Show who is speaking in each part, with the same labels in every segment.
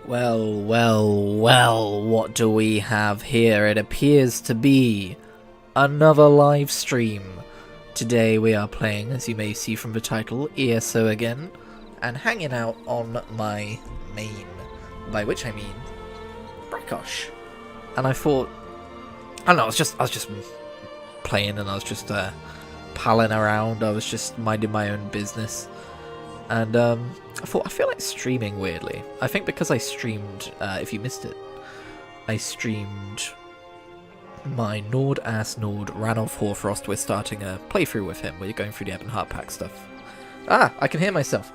Speaker 1: Well, well, well, what do we have here? It appears to be another live stream. Today we are playing, as you may see from the title, ESO again, and hanging out on my main, by which I mean Brakosh. And I thought, I don't know, I was just playing, and I was just palling around. I was just minding my own business. And I thought, I feel like streaming weirdly. I think because I streamed, if you missed it, I streamed my Nord Ranulf Hoarfrost. We're starting a playthrough with him. We're going through the Ebon Heart Pack stuff. Ah, I can hear myself.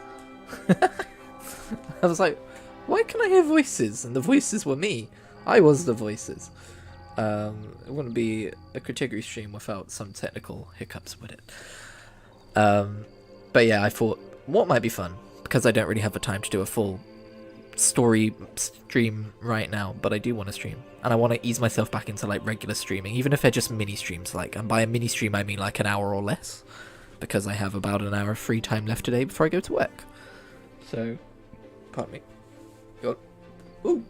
Speaker 1: I was like, why can I hear voices? And the voices were me. I was the voices. It wouldn't be a Kritigri stream without some technical hiccups with it. But yeah, I thought, what might be fun? Because I don't really have the time to do a full story stream right now, but I do want to stream. And I want to ease myself back into like regular streaming, even if they're just mini streams. Like, and by a mini stream I mean like an hour or less, because I have about an hour of free time left today before I go to work. So, pardon me. Ooh.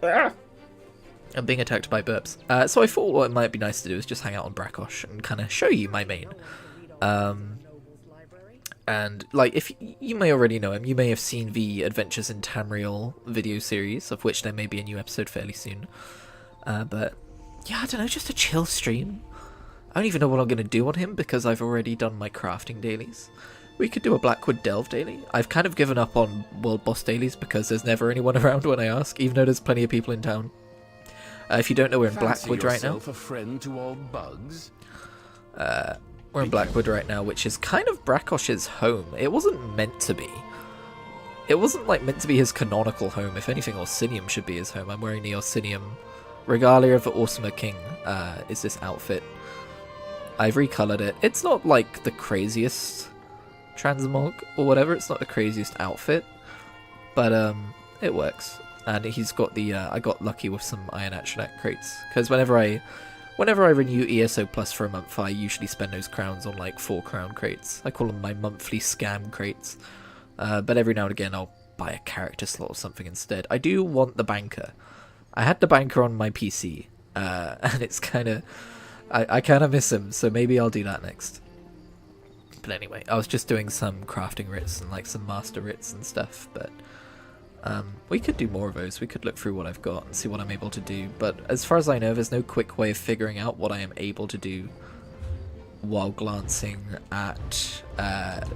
Speaker 1: I'm being attacked by burps. So I thought what it might be nice to do is just hang out on Brakosh and kind of show you my main. And, like, if you may already know him, you may have seen the Adventures in Tamriel video series, of which there may be a new episode fairly soon. But, yeah, I don't know, just a chill stream. I don't even know what I'm going to do on him, because I've already done my crafting dailies. We could do a Blackwood Delve daily. I've kind of given up on World Boss dailies, because there's never anyone around when I ask, even though there's plenty of people in town. If you don't know, we're in Blackwood right now.
Speaker 2: A friend to all bugs?
Speaker 1: We're in Blackwood right now, which is kind of Brakosh's home. It wasn't meant to be. It wasn't like meant to be his canonical home. If anything, Orsinium should be his home. I'm wearing the Orsinium Regalia of the Awesomer King, is this outfit. I've recolored it. It's not like the craziest transmog or whatever. It's not the craziest outfit, but it works. And he's got the, I got lucky with some Iron Atronach crates, because whenever I renew ESO Plus for a month, I usually spend those crowns on like 4 crown crates. I call them my monthly scam crates. But every now and again I'll buy a character slot or something instead. I do want the banker. I had the banker on my PC, and it's kind of, I kind of miss him, so maybe I'll do that next. But anyway, I was just doing some crafting writs and like some master writs and stuff, but we could do more of those. We could look through what I've got and see what I'm able to do, but as far as I know, there's no quick way of figuring out what I am able to do while glancing at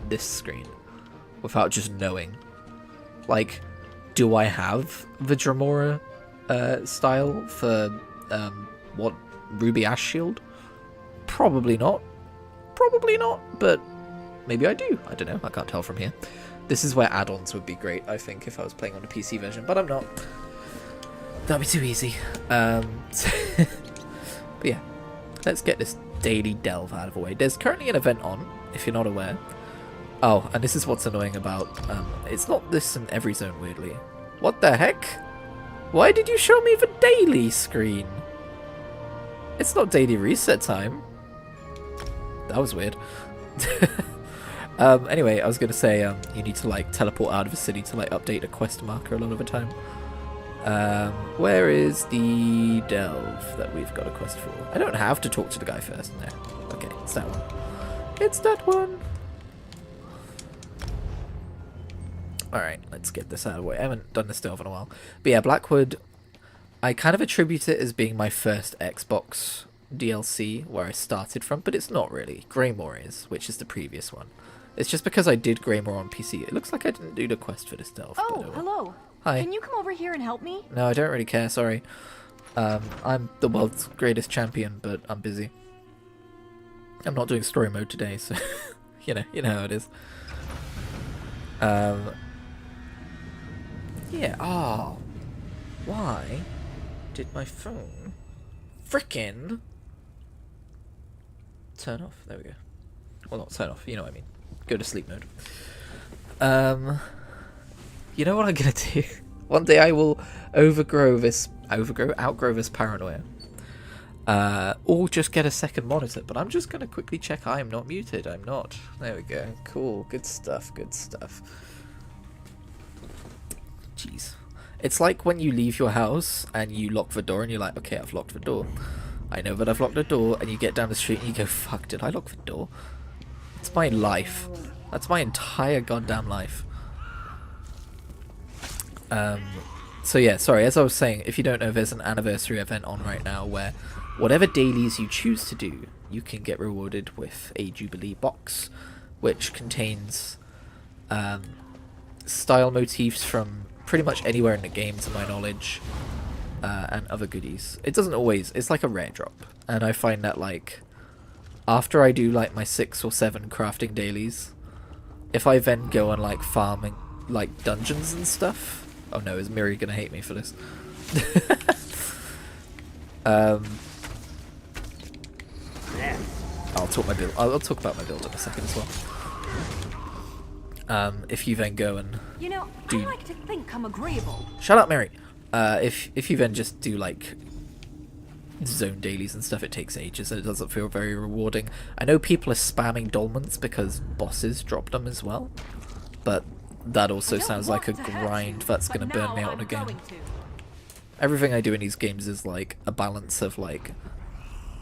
Speaker 1: this screen without just knowing. Like, do I have the Dremora style for what, Ruby Ash Shield? Probably not. Probably not, but maybe I do. I don't know. I can't tell from here. This is where add-ons would be great, I think, if I was playing on a PC version, but I'm not. That'd be too easy. But yeah, let's get this daily delve out of the way. There's currently an event on, if you're not aware. Oh, and this is what's annoying about, it's not this in every zone, weirdly. What the heck? Why did you show me the daily screen? It's not daily reset time. That was weird. Anyway, I was going to say, you need to, like, teleport out of the city to, like, update a quest marker a lot of the time. Where is the delve that we've got a quest for? I don't have to talk to the guy first. No. Okay, it's that one. It's that one! Alright, let's get this out of the way. I haven't done this delve in a while. But yeah, Blackwood, I kind of attribute it as being my first Xbox DLC where I started from, but it's not really. Greymore is, which is the previous one. It's just because I did Greymore on PC. It looks like I didn't do the quest for this delve.
Speaker 3: Oh, hello.
Speaker 1: Hi.
Speaker 3: Can you come over here and help me?
Speaker 1: No, I don't really care, sorry. I'm the world's greatest champion, but I'm busy. I'm not doing story mode today, so you know how it is. Yeah, oh. Why did my phone frickin' turn off? There we go. Well, not turn off, you know what I mean. Go to sleep mode. You know what I'm gonna do? One day I will outgrow this paranoia. Or just get a second monitor, but I'm just gonna quickly check I am not muted. I'm not. There we go. Cool. Good stuff. Good stuff. Jeez. It's like when you leave your house and you lock the door and you're like, okay, I've locked the door. I know that I've locked the door, and you get down the street and you go, fuck, did I lock the door? It's my life. That's my entire goddamn life. So yeah, sorry, as I was saying, if you don't know, there's an anniversary event on right now where whatever dailies you choose to do, you can get rewarded with a Jubilee box, which contains style motifs from pretty much anywhere in the game, to my knowledge, and other goodies. It doesn't always, it's like a rare drop, and I find that, like, after I do, like, my 6 or 7 crafting dailies, if I then go on, like, farming, like, dungeons and stuff... Oh no, is Miri gonna hate me for this? I'll talk about my build in a second as well. If you then go and
Speaker 3: You know, I like to think I'm agreeable.
Speaker 1: shut up, Mary. If you then just do like zone dailies and stuff, it takes ages and it doesn't feel very rewarding. I know people are spamming dolmens because bosses drop them as well, but that also sounds like a grind that's gonna burn me out in a game. Everything I do in these games is like a balance of, like,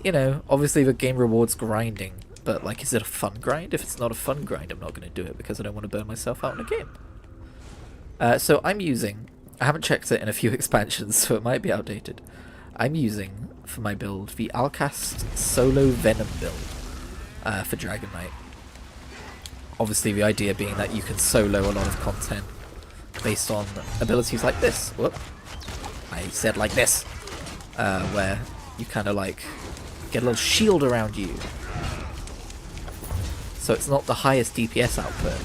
Speaker 1: you know, obviously the game rewards grinding, but like, is it a fun grind? If it's not a fun grind, I'm not going to do it because I don't want to burn myself out in a game. So I'm using, I haven't checked it in a few expansions, so it might be outdated. I'm using, for my build, the Alcast Solo Venom build for Dragon Knight. Obviously the idea being that you can solo a lot of content based on abilities like this. Whoop. I said like this. Where you kind of like get a little shield around you. So it's not the highest DPS output,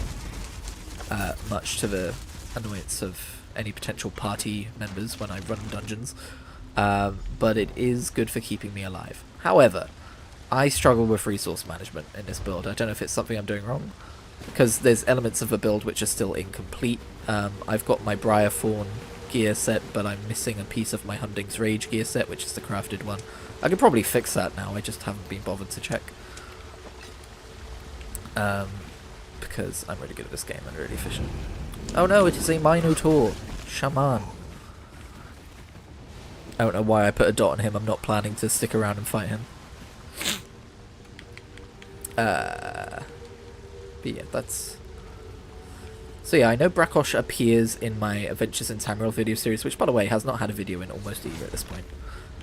Speaker 1: much to the annoyance of any potential party members when I run dungeons, but it is good for keeping me alive. However, I struggle with resource management in this build. I don't know if it's something I'm doing wrong, because there's elements of the build which are still incomplete. I've got my Briarthorn gear set, but I'm missing a piece of my Hunding's Rage gear set, which is the crafted one. I could probably fix that now, I just haven't been bothered to check. Because I'm really good at this game and really efficient. Oh no, it is a Minotaur! Shaman! I don't know why I put a dot on him, I'm not planning to stick around and fight him. But yeah, that's... So yeah, I know Brakosh appears in my Adventures in Tamriel video series, which by the way has not had a video in almost a year at this point.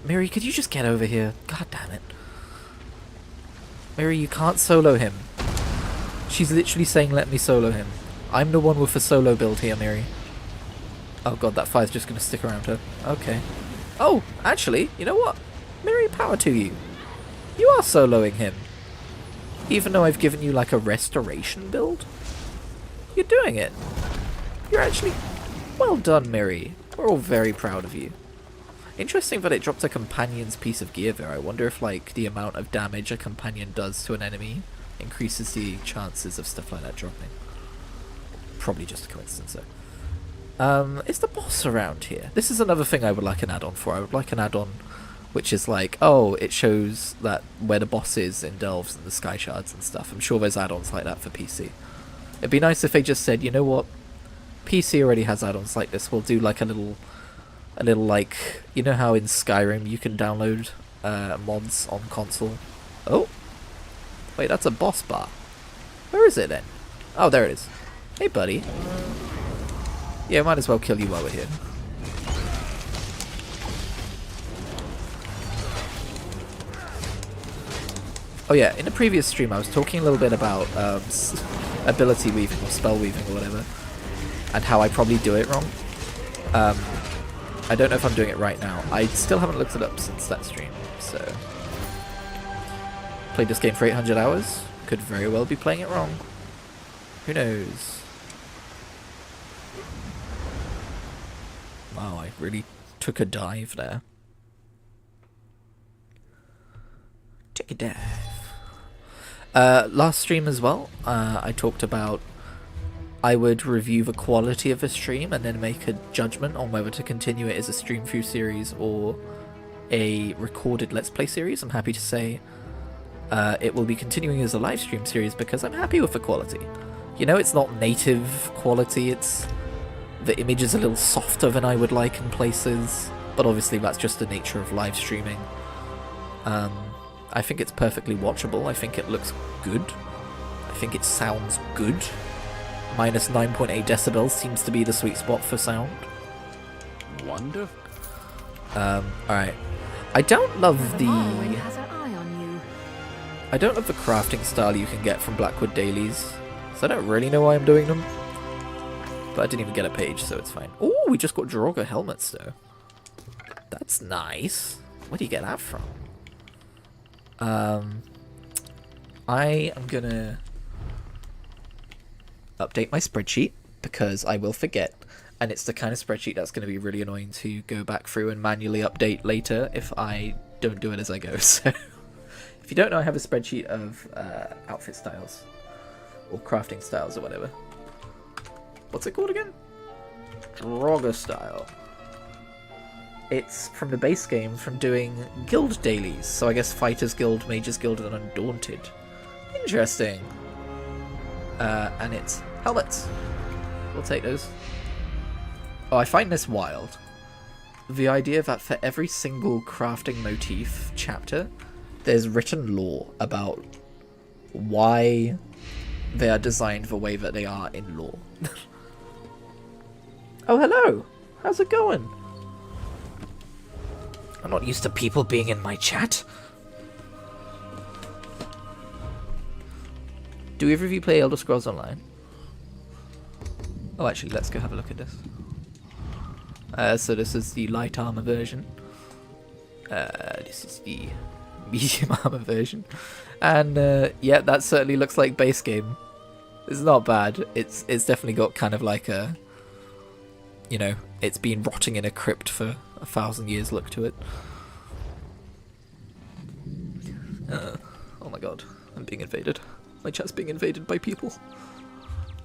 Speaker 1: Miri, could you just get over here? God damn it. Miri, you can't solo him. She's literally saying let me solo him. I'm the one with the solo build here, Miri. Oh god, that fire's just going to stick around her. Okay. Oh, actually, you know what? Miri, power to you. You are soloing him. Even though I've given you like a restoration build? You're doing it. You're actually... Well done, Miri. We're all very proud of you. Interesting that it dropped a companion's piece of gear there. I wonder if like the amount of damage a companion does to an enemy increases the chances of stuff like that dropping. Probably just a coincidence though. Is the boss around here? This is another thing I would like an add-on for. I would like an add-on which is like, oh, it shows that where the boss is in Delves and the Sky Shards and stuff. I'm sure there's add-ons like that for PC. It'd be nice if they just said, you know what, PC already has add-ons like this. We'll do like a little like, you know how in Skyrim you can download mods on console. Oh, wait, that's a boss bar. Where is it then? Oh, there it is. Hey, buddy. Yeah, might as well kill you while we're here. Oh yeah, in the previous stream I was talking a little bit about ability weaving or spell weaving or whatever, and how I probably do it wrong. I don't know if I'm doing it right now. I still haven't looked it up since that stream, so... Played this game for 800 hours. Could very well be playing it wrong. Who knows? Wow, I really took a dive there. Took a dive. Last stream as well, I talked about I would review the quality of a stream and then make a judgment on whether to continue it as a stream through series or a recorded Let's Play series. I'm happy to say it will be continuing as a live stream series because I'm happy with the quality. You know, it's not native quality, it's The image is a little softer than I would like in places, but obviously that's just the nature of live streaming. I think it's perfectly watchable. I think it looks good. I think it sounds good. Minus 9.8 decibels seems to be the sweet spot for sound.
Speaker 2: Wonderful.
Speaker 1: Alright. I don't love the...
Speaker 3: Morrowind has her eye on you.
Speaker 1: I don't love the crafting style you can get from Blackwood dailies, so I don't really know why I'm doing them. But I didn't even get a page, so it's fine. Oh, we just got Draugr helmets, though. That's nice. Where do you get that from? I am gonna update my spreadsheet, because I will forget. And it's the kind of spreadsheet that's going to be really annoying to go back through and manually update later if I don't do it as I go. So, if you don't know, I have a spreadsheet of outfit styles, or crafting styles, or whatever. What's it called again? Draugr style. It's from the base game from doing guild dailies. So I guess Fighters Guild, Mages Guild, and Undaunted. Interesting. And it's helmets. We'll take those. Oh, I find this wild. The idea that for every single crafting motif chapter, there's written lore about why they are designed the way that they are in lore. Oh, hello! How's it going? I'm not used to people being in my chat. Do either of you play Elder Scrolls Online? Oh, actually, let's go have a look at this. So this is the light armor version. This is the medium armor version. And yeah, that certainly looks like base game. It's not bad. It's definitely got kind of like a, you know, it's been rotting in a crypt for 1,000 years look to it. Oh my god, I'm being invaded. My chat's being invaded by people.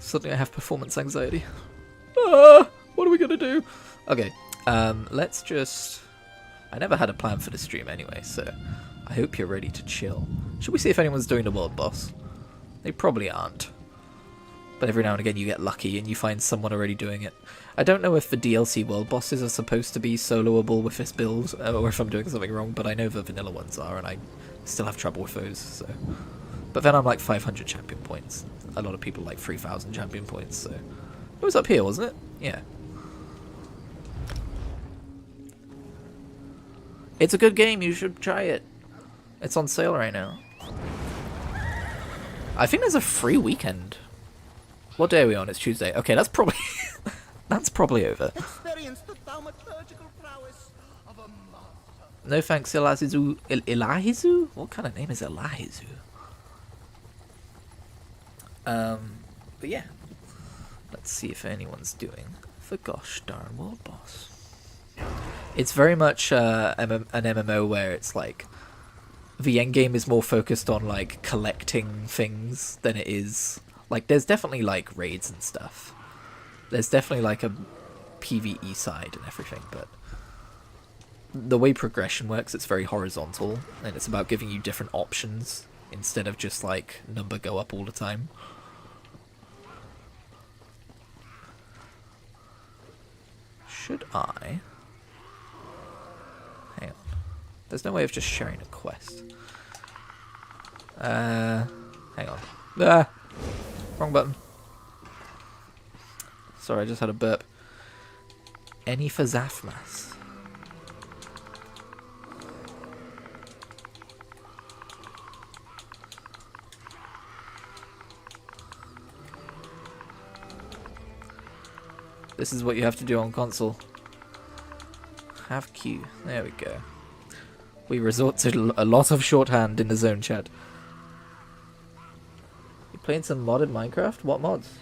Speaker 1: Suddenly I have performance anxiety. What are we gonna do? Okay, let's just... I never had a plan for the stream anyway, so I hope you're ready to chill. Should we see if anyone's doing the world boss? They probably aren't. But every now and again you get lucky and you find someone already doing it. I don't know if the DLC world bosses are supposed to be soloable with this build, or if I'm doing something wrong, but I know the vanilla ones are, and I still have trouble with those, so... But then I'm like 500 champion points. A lot of people like 3,000 champion points, so... It was up here, wasn't it? Yeah. It's a good game, you should try it. It's on sale right now. I think there's a free weekend. What day are we on? It's Tuesday. Okay, that's probably... that's probably over. No thanks, Elihizu. Elihizu? What kind of name is Elihizu? But yeah. Let's see if anyone's doing the gosh darn world boss. It's very much an MMO where it's like the end game is more focused on like collecting things than it is like there's definitely like raids and stuff. There's definitely like a PvE side and everything, but the way progression works, it's very horizontal and it's about giving you different options instead of just like number go up all the time. Should I? Hang on. There's no way of just sharing a quest. Hang on. Ah! Wrong button. Sorry, I just had a burp. Any for Zafmas? This is what you have to do on console. Have Q. There we go. We resort to a lot of shorthand in the zone chat. You playing some modded Minecraft? What mods?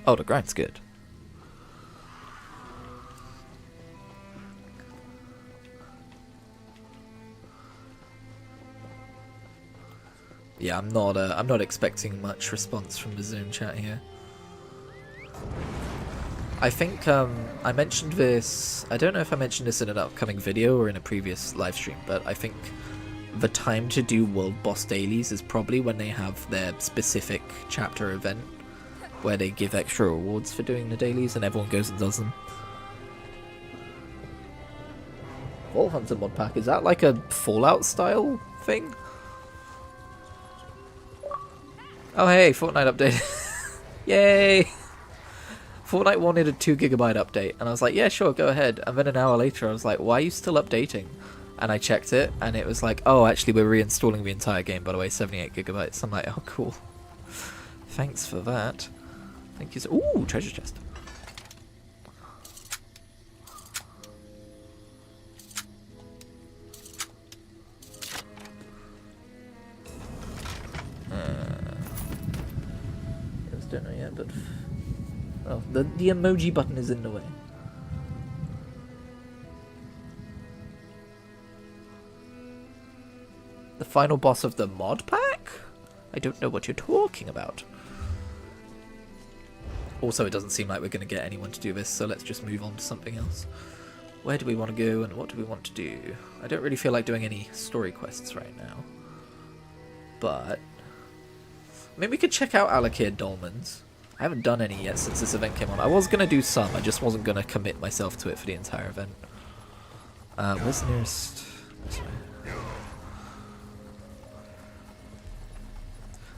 Speaker 1: Oh, the grind's good. Yeah, I'm not expecting much response from the zone chat here. I think I mentioned this. I don't know if I mentioned this in an upcoming video or in a previous live stream, but I think the time to do world boss dailies is probably when they have their specific chapter event. where they give extra rewards for doing the dailies and everyone goes and does them. Vault Hunter mod pack, is that like a Fallout style thing? Oh hey, Fortnite update. Yay! Fortnite wanted a 2 GB update, and I was like, yeah, sure, go ahead. And then an hour later, I was like, why are you still updating? And I checked it, and it was like, oh, actually, we're reinstalling the entire game, by the way, 78 GB. I'm like, oh, cool. Thanks for that. Thank you so— ooh, treasure chest. Don't know yet, but oh, the emoji button is in the way. The final boss of the mod pack? I don't know what you're talking about. Also, it doesn't seem like we're going to get anyone to do this, so let's just move on to something else. Where do we want to go and what do we want to do? I don't really feel like doing any story quests right now. But I mean, we could check out Alakir Dolmens. I haven't done any yet since this event came on. I was going to do some, I just wasn't going to commit myself to it for the entire event. Where's the nearest— this way.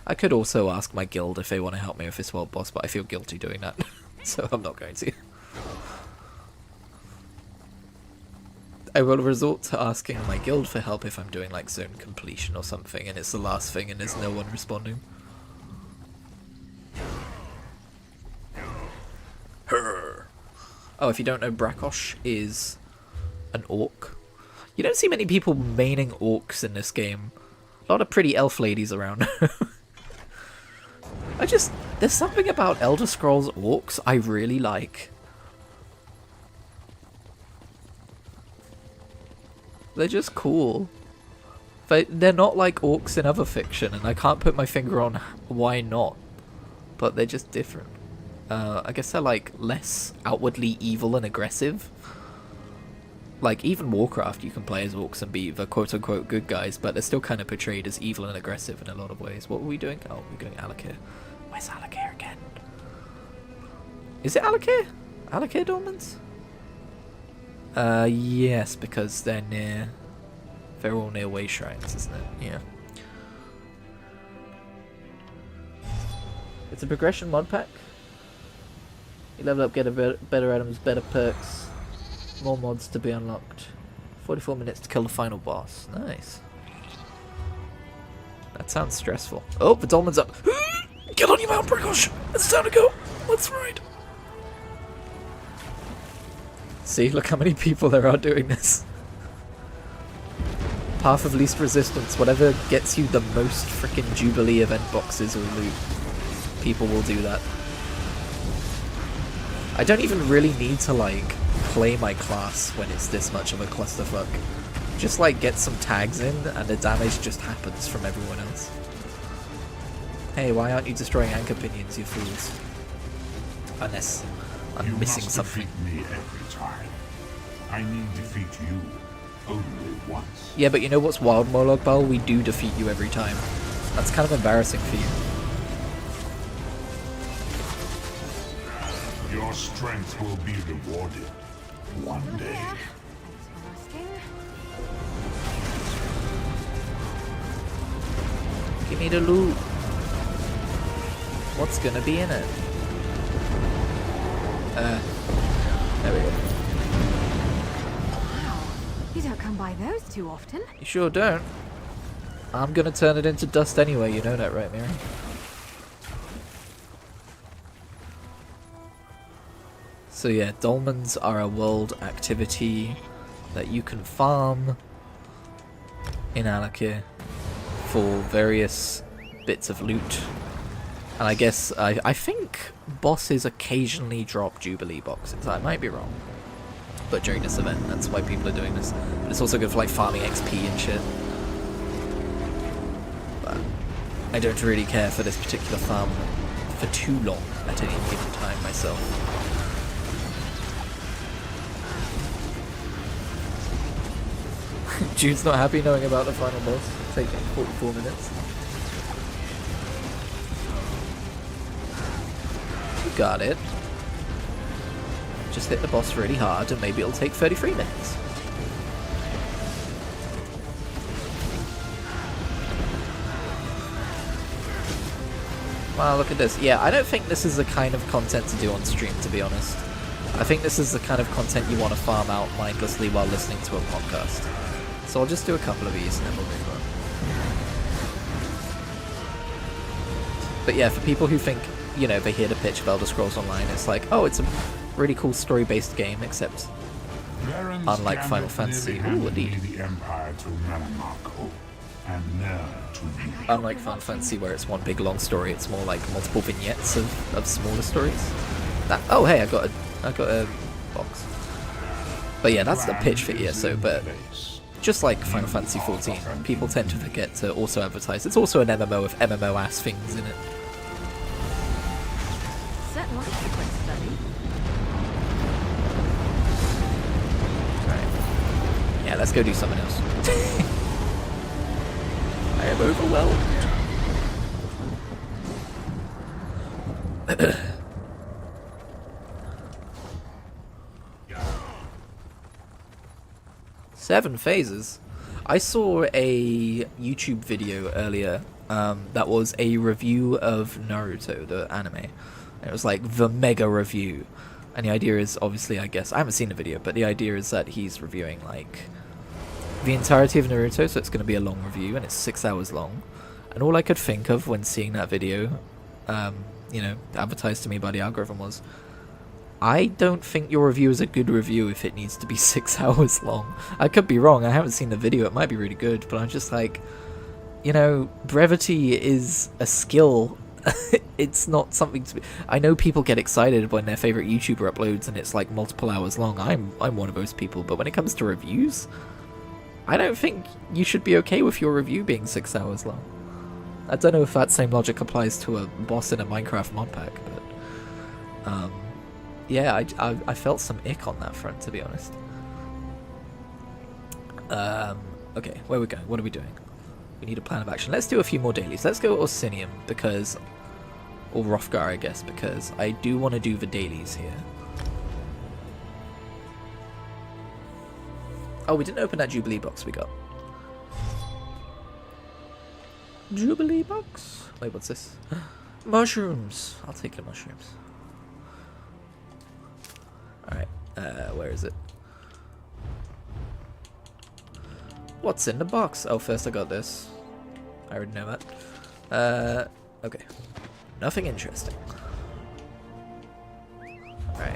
Speaker 1: I could also ask my guild if they want to help me with this world boss, but I feel guilty doing that, so I'm not going to. I will resort to asking my guild for help if I'm doing like zone completion or something and it's the last thing and there's no one responding. Oh, if you don't know, Brakosh is an orc. You don't see many people maining orcs in this game. A lot of pretty elf ladies around. There's something about Elder Scrolls orcs I really like. They're just cool. They're not like orcs in other fiction, and I can't put my finger on why not. But they're just different. I guess they're like less outwardly evil and aggressive. Like even Warcraft, you can play as orcs and be the quote-unquote good guys, but they're still kind of portrayed as evil and aggressive in a lot of ways. What were we doing? Oh, we're doing Alakir. Where's Alakir again? Is it Alakir? Alakir Dolmens? Yes, because they're all near way shrines, isn't it? Yeah. It's a progression mod pack. You level up, get better items, better perks, more mods to be unlocked. 44 minutes to kill the final boss. Nice. That sounds stressful. Oh, the dolmen's up. Get on your mount, Brakosh! It's time to go! Let's ride! See, look how many people there are doing this. Path of least resistance. Whatever gets you the most frickin' Jubilee event boxes or loot, people will do that. I don't even really need to, like, play my class when it's this much of a clusterfuck. Just, like, get some tags in, and the damage just happens from everyone else. Hey, why aren't you destroying anchor pinions, you fools? Unless I'm missing something.
Speaker 4: You must defeat me every time. I need defeat you only once.
Speaker 1: Yeah, but you know what's wild, Moloch Bal? We do defeat you every time. That's kind of embarrassing for you.
Speaker 4: Your strength will be rewarded one day.
Speaker 1: Give me the loot. What's gonna be in it? There we go.
Speaker 3: Wow, you don't come by those too often.
Speaker 1: You sure don't. I'm gonna turn it into dust anyway, you know that, right, Mary? So yeah, dolmens are a world activity that you can farm in Alakir for various bits of loot. And I guess, I think bosses occasionally drop Jubilee boxes. I might be wrong. But during this event, that's why people are doing this. But it's also good for like farming XP and shit. But I don't really care for this particular farm for too long at any given time myself. Jude's not happy knowing about the final boss, taking 44 minutes. got it. Just hit the boss really hard and maybe it'll take 33 minutes. Wow, look at this. Yeah, I don't think this is the kind of content to do on stream, to be honest. I think this is the kind of content you want to farm out mindlessly while listening to a podcast. So I'll just do a couple of these and then we'll move on. But yeah, for people who think, you know, they hear the pitch of Elder Scrolls Online, it's like, oh, it's a really cool story-based game, except unlike Final Fantasy. Ooh, indeed.
Speaker 4: The Empire to Manamako, and now to you.
Speaker 1: Unlike Final Fantasy, where it's one big long story, it's more like multiple vignettes of smaller stories. Oh, hey, I got a box. But yeah, that's the pitch for ESO. But just like Final Fantasy 14, people tend to forget to also advertise. It's also an MMO with MMO-ass things in it.
Speaker 3: Set like a quick study.
Speaker 1: Right. Yeah, let's go do something else. I am overwhelmed. Seven phases. I saw a YouTube video earlier that was a review of Naruto, the anime. It was like the mega review. And the idea is, obviously, I guess, I haven't seen the video, but the idea is that he's reviewing like the entirety of Naruto, so it's going to be a long review, and it's 6 hours long. And all I could think of when seeing that video, you know, advertised to me by the algorithm was, I don't think your review is a good review if it needs to be 6 hours long. I could be wrong, I haven't seen the video, it might be really good, but I'm just like, you know, brevity is a skill. It's not something to be... I know people get excited when their favorite YouTuber uploads and it's like multiple hours long. I'm one of those people, but when it comes to reviews, I don't think you should be okay with your review being 6 hours long. I don't know if that same logic applies to a boss in a Minecraft mod pack, but yeah, I felt some ick on that front, to be honest. Okay, where we going? What are we doing? We need a plan of action. Let's do a few more dailies. Let's go Orsinium, because... or Hrothgar, I guess, because I do want to do the dailies here. Oh, we didn't open that Jubilee box we got. Jubilee box? Wait, what's this? Mushrooms! I'll take the mushrooms. Alright, where is it? What's in the box? Oh, first I got this. I already know that. Okay. Nothing interesting. Alright.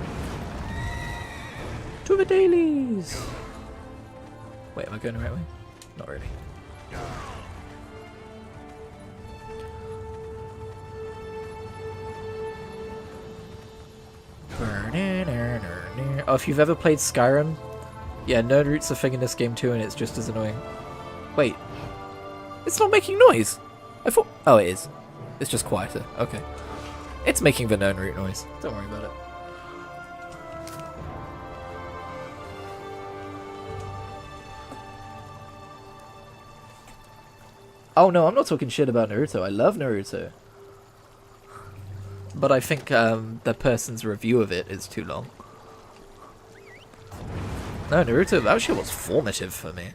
Speaker 1: To the dailies! Wait, am I going the right way? Not really. Oh, if you've ever played Skyrim, yeah, nerd root's a thing in this game too, and it's just as annoying. Wait, it's not making noise. I thought. Oh, it is. It's just quieter. Okay, it's making the nerd root noise. Don't worry about it. Oh no, I'm not talking shit about Naruto. I love Naruto. But I think the person's review of it is too long. No, Naruto, that shit was formative for me.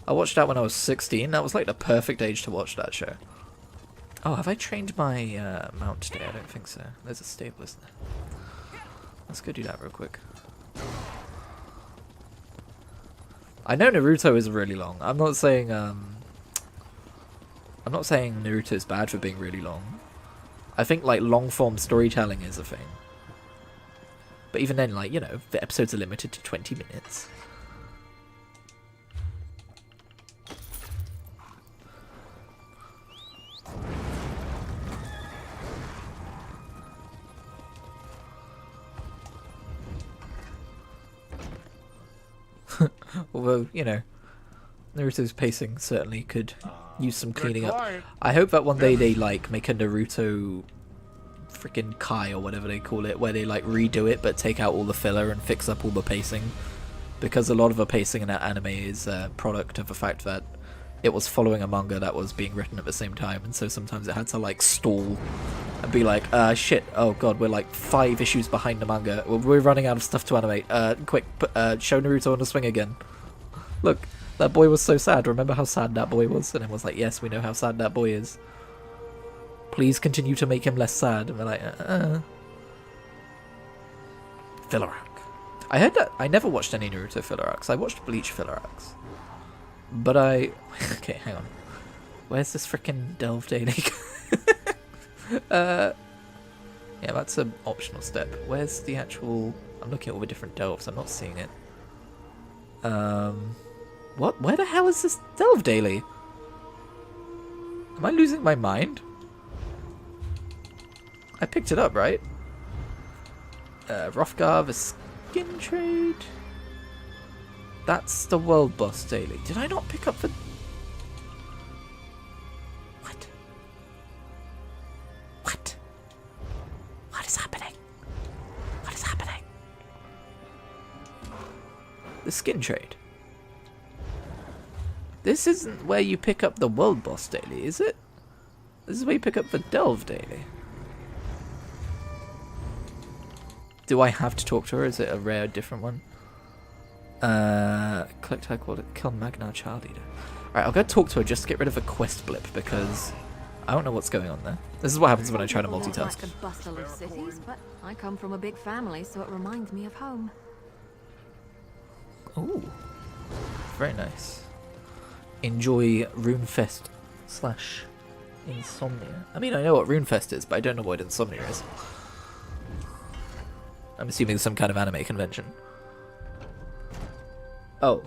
Speaker 1: I watched that when I was 16. That was like the perfect age to watch that show. Oh, have I trained my mount today? I don't think so. There's a stable, isn't there? Let's go do that real quick. I know Naruto is really long. I'm not saying Naruto's bad for being really long. I think like long form storytelling is a thing. But even then, like, you know, the episodes are limited to 20 minutes. Although, you know, Naruto's pacing certainly could use some cleaning up. I hope that one day they like make a Naruto freaking Kai or whatever they call it, where they like redo it but take out all the filler and fix up all the pacing, because a lot of the pacing in that anime is a product of the fact that it was following a manga that was being written at the same time, and so sometimes it had to like stall and be like, shit, oh god, we're like 5 issues behind the manga, we're running out of stuff to animate, quick, show Naruto on the swing again. Look, that boy was so sad, remember how sad that boy was? And it was like, yes, we know how sad that boy is. Please continue to make him less sad. And we're like, Filler arc. I heard that, I never watched any Naruto filler arcs, I watched Bleach filler arcs. But okay, hang on. Where's this frickin' Delve Daily? Yeah, that's an optional step. Where's the actual... I'm looking at all the different delves, I'm not seeing it. What? Where the hell is this Delve Daily? Am I losing my mind? I picked it up, right? Rothgar, the skin trade... That's the World Boss Daily. Did I not pick up the... What? What? What is happening? What is happening? The skin trade. This isn't where you pick up the World Boss Daily, is it? This is where you pick up the Delve Daily. Do I have to talk to her? Is it a rare, different one? Collect high quality, kill Magnar Child Eater. Alright, I'll go talk to her just to get rid of a quest blip because I don't know what's going on there. This is what happens when I try to
Speaker 3: People don't
Speaker 1: multitask.
Speaker 3: like the bustle of cities, but I come from a big family, so it reminds me of home.
Speaker 1: Ooh, very nice. Enjoy Runefest / Insomnia. I mean, I know what Runefest is, but I don't know what Insomnia is. I'm assuming some kind of anime convention. Oh.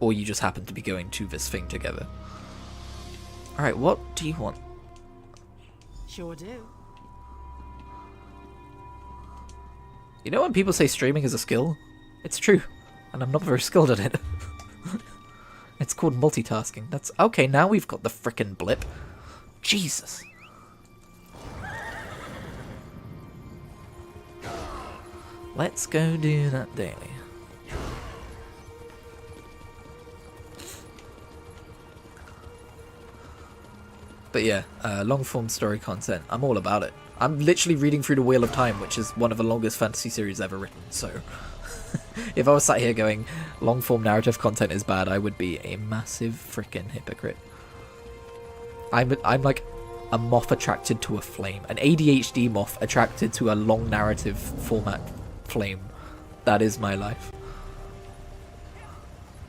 Speaker 1: Or you just happen to be going to this thing together. Alright, what do you want?
Speaker 3: Sure do.
Speaker 1: You know when people say streaming is a skill? It's true. And I'm not very skilled at it. It's called multitasking. That's... Okay, now we've got the frickin' blip. Jesus. Let's go do that daily. But yeah, long-form story content, I'm all about it. I'm literally reading through the Wheel of Time, which is one of the longest fantasy series ever written, so... if I was sat here going, long-form narrative content is bad, I would be a massive freaking hypocrite. I'm like a moth attracted to a flame. An ADHD moth attracted to a long narrative format flame. That is my life.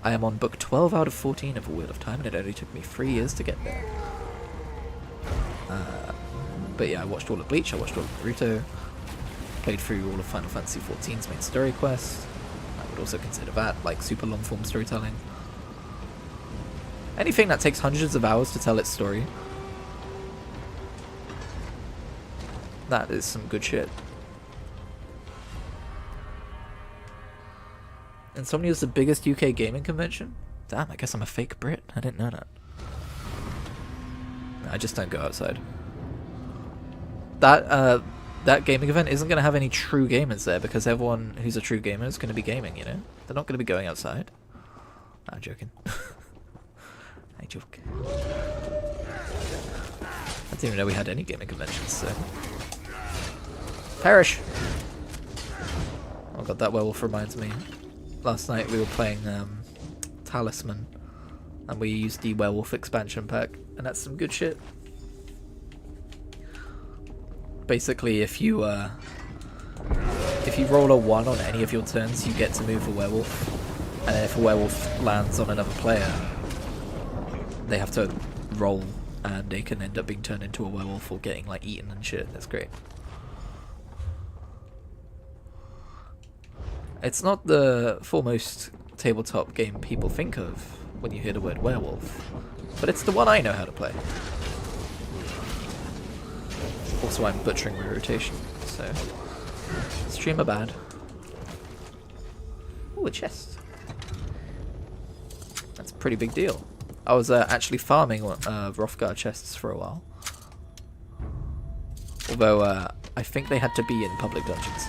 Speaker 1: I am on book 12 out of 14 of A Wheel of Time, and it only took me 3 years to get there. But yeah, I watched all of Bleach, I watched all of Naruto, played through all of Final Fantasy XIV's main story quest. I would also consider that like super long form storytelling. Anything that takes hundreds of hours to tell its story. That is some good shit. Insomnia is the biggest UK gaming convention? Damn, I guess I'm a fake Brit. I didn't know that. I just don't go outside. That gaming event isn't going to have any true gamers there because everyone who's a true gamer is going to be gaming, you know? They're not going to be going outside. I'm joking. I joke. I didn't even know we had any gaming conventions, so... Perish! Oh god, that werewolf reminds me. Last night we were playing Talisman, and we used the werewolf expansion pack, and that's some good shit. Basically, if you roll a 1 on any of your turns, you get to move a werewolf, and then if a werewolf lands on another player, they have to roll, and they can end up being turned into a werewolf or getting like eaten and shit. That's great. It's not the foremost tabletop game people think of when you hear the word werewolf, but it's the one I know how to play. Also, I'm butchering my rotation, so... Streamer bad. Ooh, a chest. That's a pretty big deal. I was actually farming Rothgar chests for a while. Although, I think they had to be in public dungeons.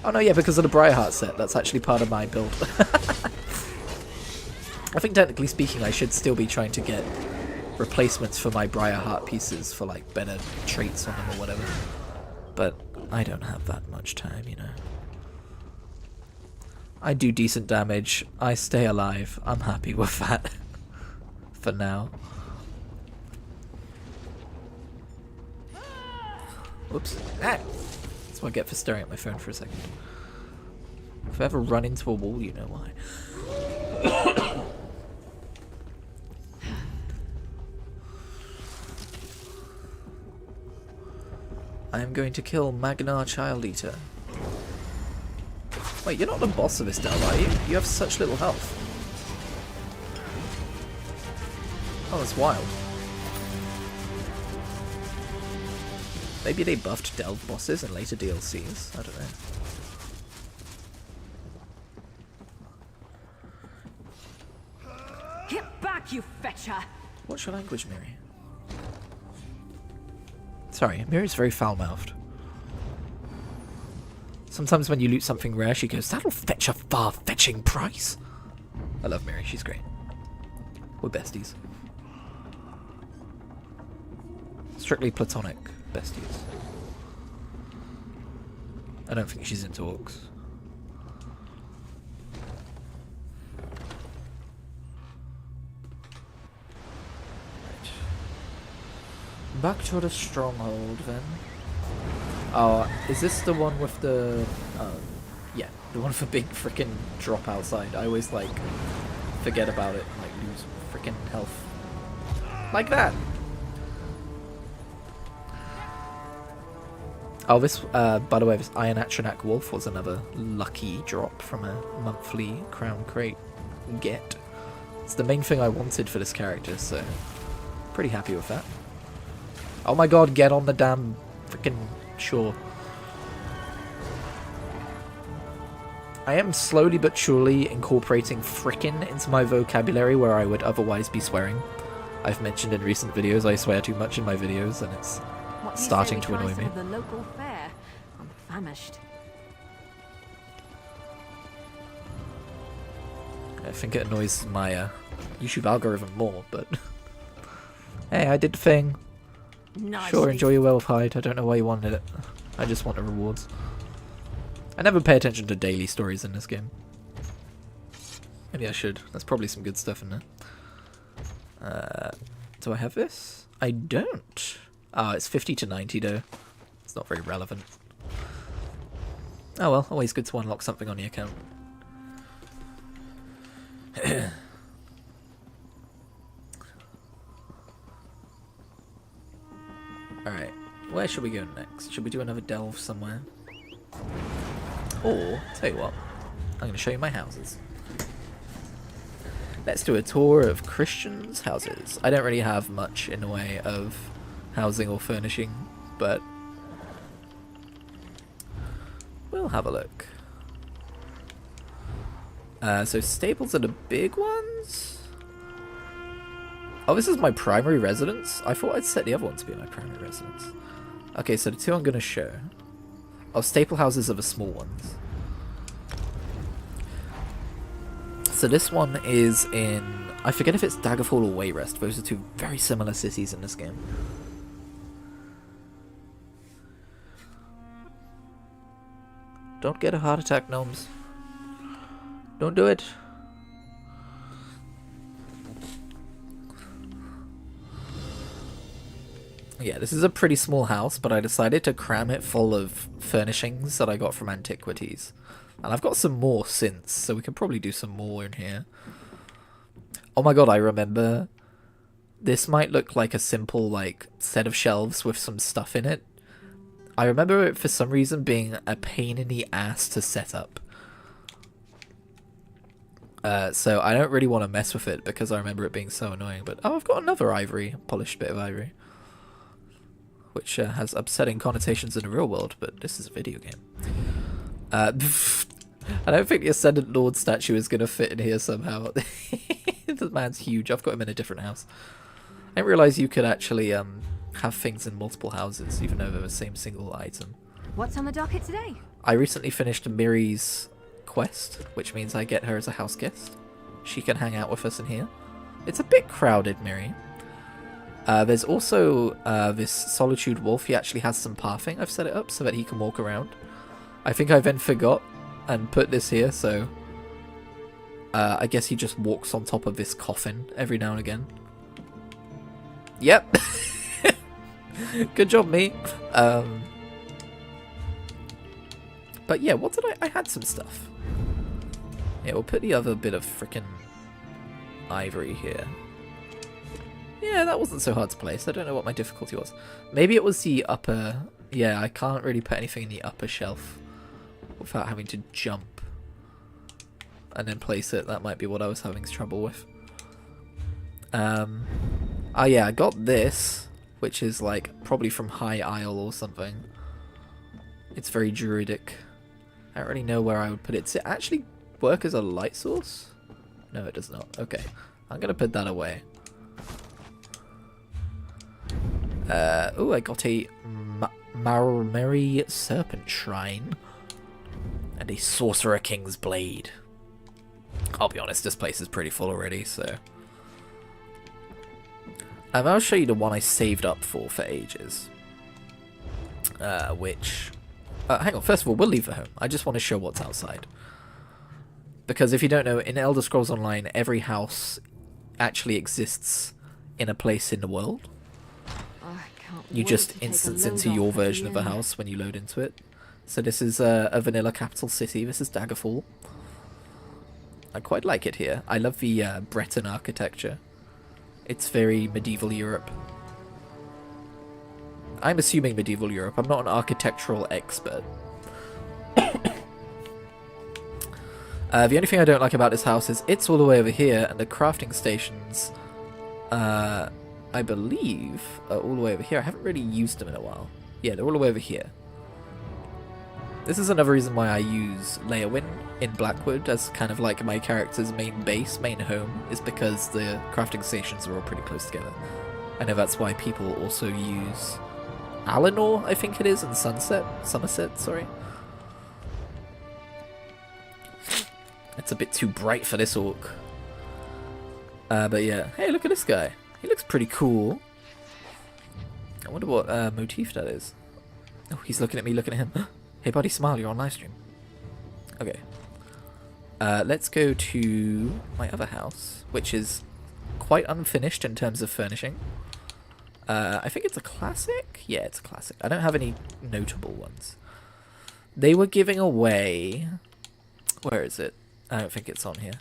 Speaker 1: Oh no, yeah, because of the Briarheart set. That's actually part of my build. I think technically speaking I should still be trying to get replacements for my Briarheart pieces for like better traits on them or whatever. But I don't have that much time, you know. I do decent damage, I stay alive, I'm happy with that. For now. Whoops. Ah! That's what I get for staring at my phone for a second. If I ever run into a wall, you know why. I am going to kill Magnar Child Eater. Wait, you're not the boss of this delve, are you? You have such little health. Oh, that's wild. Maybe they buffed delve bosses in later DLCs. I don't know.
Speaker 3: Get back, you fetcher!
Speaker 1: What's your language, Miri? Sorry, Miri's very foul-mouthed. Sometimes when you loot something rare, she goes, "That'll fetch a far-fetching price." I love Miri, she's great. We're besties. Strictly platonic besties. I don't think she's into orcs. Back to the stronghold then. Oh, is this the one with the... yeah, the one with the big freaking drop outside. I always, like, forget about it and, like, lose freaking health. Like that! Oh, this, by the way, this Iron Atronach Wolf was another lucky drop from a monthly Crown Crate get. It's the main thing I wanted for this character, so pretty happy with that. Oh my god, get on the damn freaking shore. I am slowly but surely incorporating frickin' into my vocabulary where I would otherwise be swearing. I've mentioned in recent videos I swear too much in my videos and it's starting to annoy me.
Speaker 3: The local fair. I'm famished.
Speaker 1: I think it annoys my YouTube algorithm more, but hey, I did the thing.
Speaker 3: Nice.
Speaker 1: Sure, enjoy your wealth hide. I don't know why you wanted it. I just want the rewards. I never pay attention to daily stories in this game. Maybe I should. There's probably some good stuff in there. Do I have this? I don't. Ah, it's 50 to 90 though. It's not very relevant. Oh well, always good to unlock something on the account. Alright, where should we go next? Should we do another delve somewhere? Or, tell you what, I'm going to show you my houses. Let's do a tour of Christians' houses. I don't really have much in the way of housing or furnishing, but we'll have a look. So stables are the big ones? Oh, this is my primary residence? I thought I'd set the other one to be my primary residence. Okay, so the two I'm going to show. Oh, staple houses are the small ones. So this one is in... I forget if it's Daggerfall or Wayrest. Those are two very similar cities in this game. Don't get a heart attack, gnomes. Don't do it. Yeah, this is a pretty small house, but I decided to cram it full of furnishings that I got from Antiquities. And I've got some more since, so we can probably do some more in here. Oh my god, I remember. This might look like a simple, like, set of shelves with some stuff in it. I remember it for some reason being a pain in the ass to set up. So I don't really want to mess with it because I remember it being so annoying. But oh, I've got another ivory, polished bit of ivory. Which has upsetting connotations in the real world, but this is a video game. I don't think the Ascendant Lord statue is going to fit in here somehow. This man's huge. I've got him in a different house. I didn't realise you could actually have things in multiple houses, even though they're the same single item.
Speaker 3: What's on the docket today?
Speaker 1: I recently finished Miri's quest, which means I get her as a house guest. She can hang out with us in here. It's a bit crowded, Miri. There's also this Solitude Wolf. He actually has some pathing. I've set it up so that he can walk around. I think I then forgot and put this here, so I guess he just walks on top of this coffin every now and again. Yep. Good job, me. But yeah, what did I had some stuff. Yeah, we'll put the other bit of frickin' ivory here. Yeah, that wasn't so hard to place. I don't know what my difficulty was. Maybe it was the upper... Yeah, I can't really put anything in the upper shelf without having to jump and then place it. That might be what I was having trouble with. Oh yeah, I got this, which is like probably from High Isle or something. It's very druidic. I don't really know where I would put it. Does it actually work as a light source? No, it does not. Okay, I'm gonna put that away. Oh, I got a Marmeri Serpent Shrine and a Sorcerer King's Blade. I'll be honest, this place is pretty full already, so... I'll show you the one I saved up for ages. Which... hang on, first of all, we'll leave the home. I just want to show what's outside. Because if you don't know, in Elder Scrolls Online, every house actually exists in a place in the world. You just instance into your version of the house when you load into it. So this is a vanilla capital city. This is Daggerfall. I quite like it here. I love the Breton architecture. It's very medieval Europe. I'm assuming medieval Europe. I'm not an architectural expert. The only thing I don't like about this house is it's all the way over here, and the crafting stations, I believe, are all the way over here. I haven't really used them in a while. Yeah, they're all the way over here. This is another reason why I use Leowyn in Blackwood as kind of like my character's main base, main home, is because the crafting stations are all pretty close together. I know that's why people also use Alinor, I think it is, and Somerset, sorry. It's a bit too bright for this orc. But yeah. Hey, look at this guy. He looks pretty cool. I wonder what motif that is. Oh, he's looking at me, looking at him. Hey buddy, smile, you're on livestream. Okay. Let's go to my other house, which is quite unfinished in terms of furnishing. I think it's a classic? Yeah, it's a classic. I don't have any notable ones. They were giving away... Where is it? I don't think it's on here.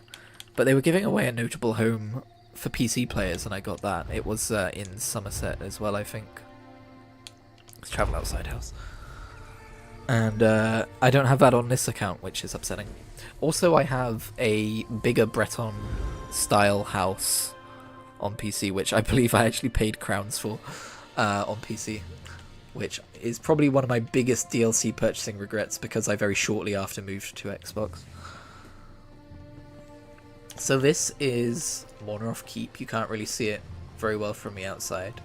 Speaker 1: But they were giving away a notable home for PC players, and I got that. It was in Somerset as well, I think. Let's travel outside house. And I don't have that on this account, which is upsetting. Also, I have a bigger Breton-style house on PC, which I believe I actually paid crowns for on PC, which is probably one of my biggest DLC purchasing regrets, because I very shortly after moved to Xbox. So this is Morneroth Keep. You can't really see it very well from the outside.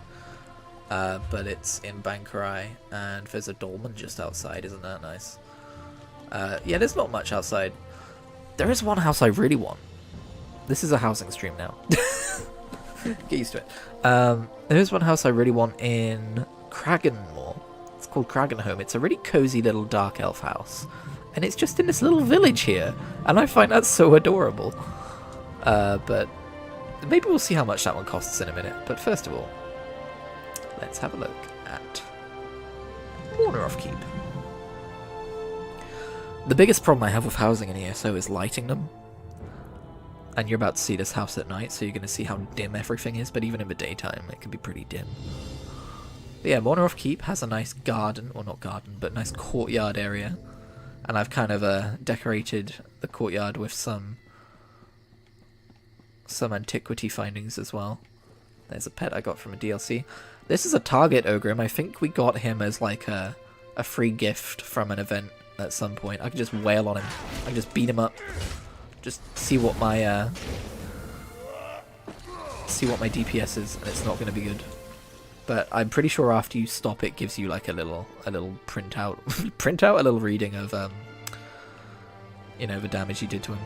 Speaker 1: But it's in Bankerai, and there's a dolmen just outside. Isn't that nice? Yeah, there's not much outside. There is one house I really want. This is a housing stream now. Get used to it. There is one house I really want in Kraganmore. It's called Kragenholm. It's a really cozy little dark elf house. And it's just in this little village here. And I find that so adorable. But maybe we'll see how much that one costs in a minute. But first of all, let's have a look at Morneroth Keep. The biggest problem I have with housing in ESO is lighting them. And you're about to see this house at night, so you're going to see how dim everything is, but even in the daytime it can be pretty dim. But yeah, Morneroth Keep has a nice garden, or not garden, but nice courtyard area. And I've kind of decorated the courtyard with some antiquity findings as well. There's a pet I got from a DLC. This is a target Ogrim. I think we got him as like a free gift from an event at some point. I can just wail on him. I can just beat him up. Just see what my DPS is, and it's not going to be good. But I'm pretty sure after you stop, it gives you like a little printout, a little reading of you know, the damage you did to him.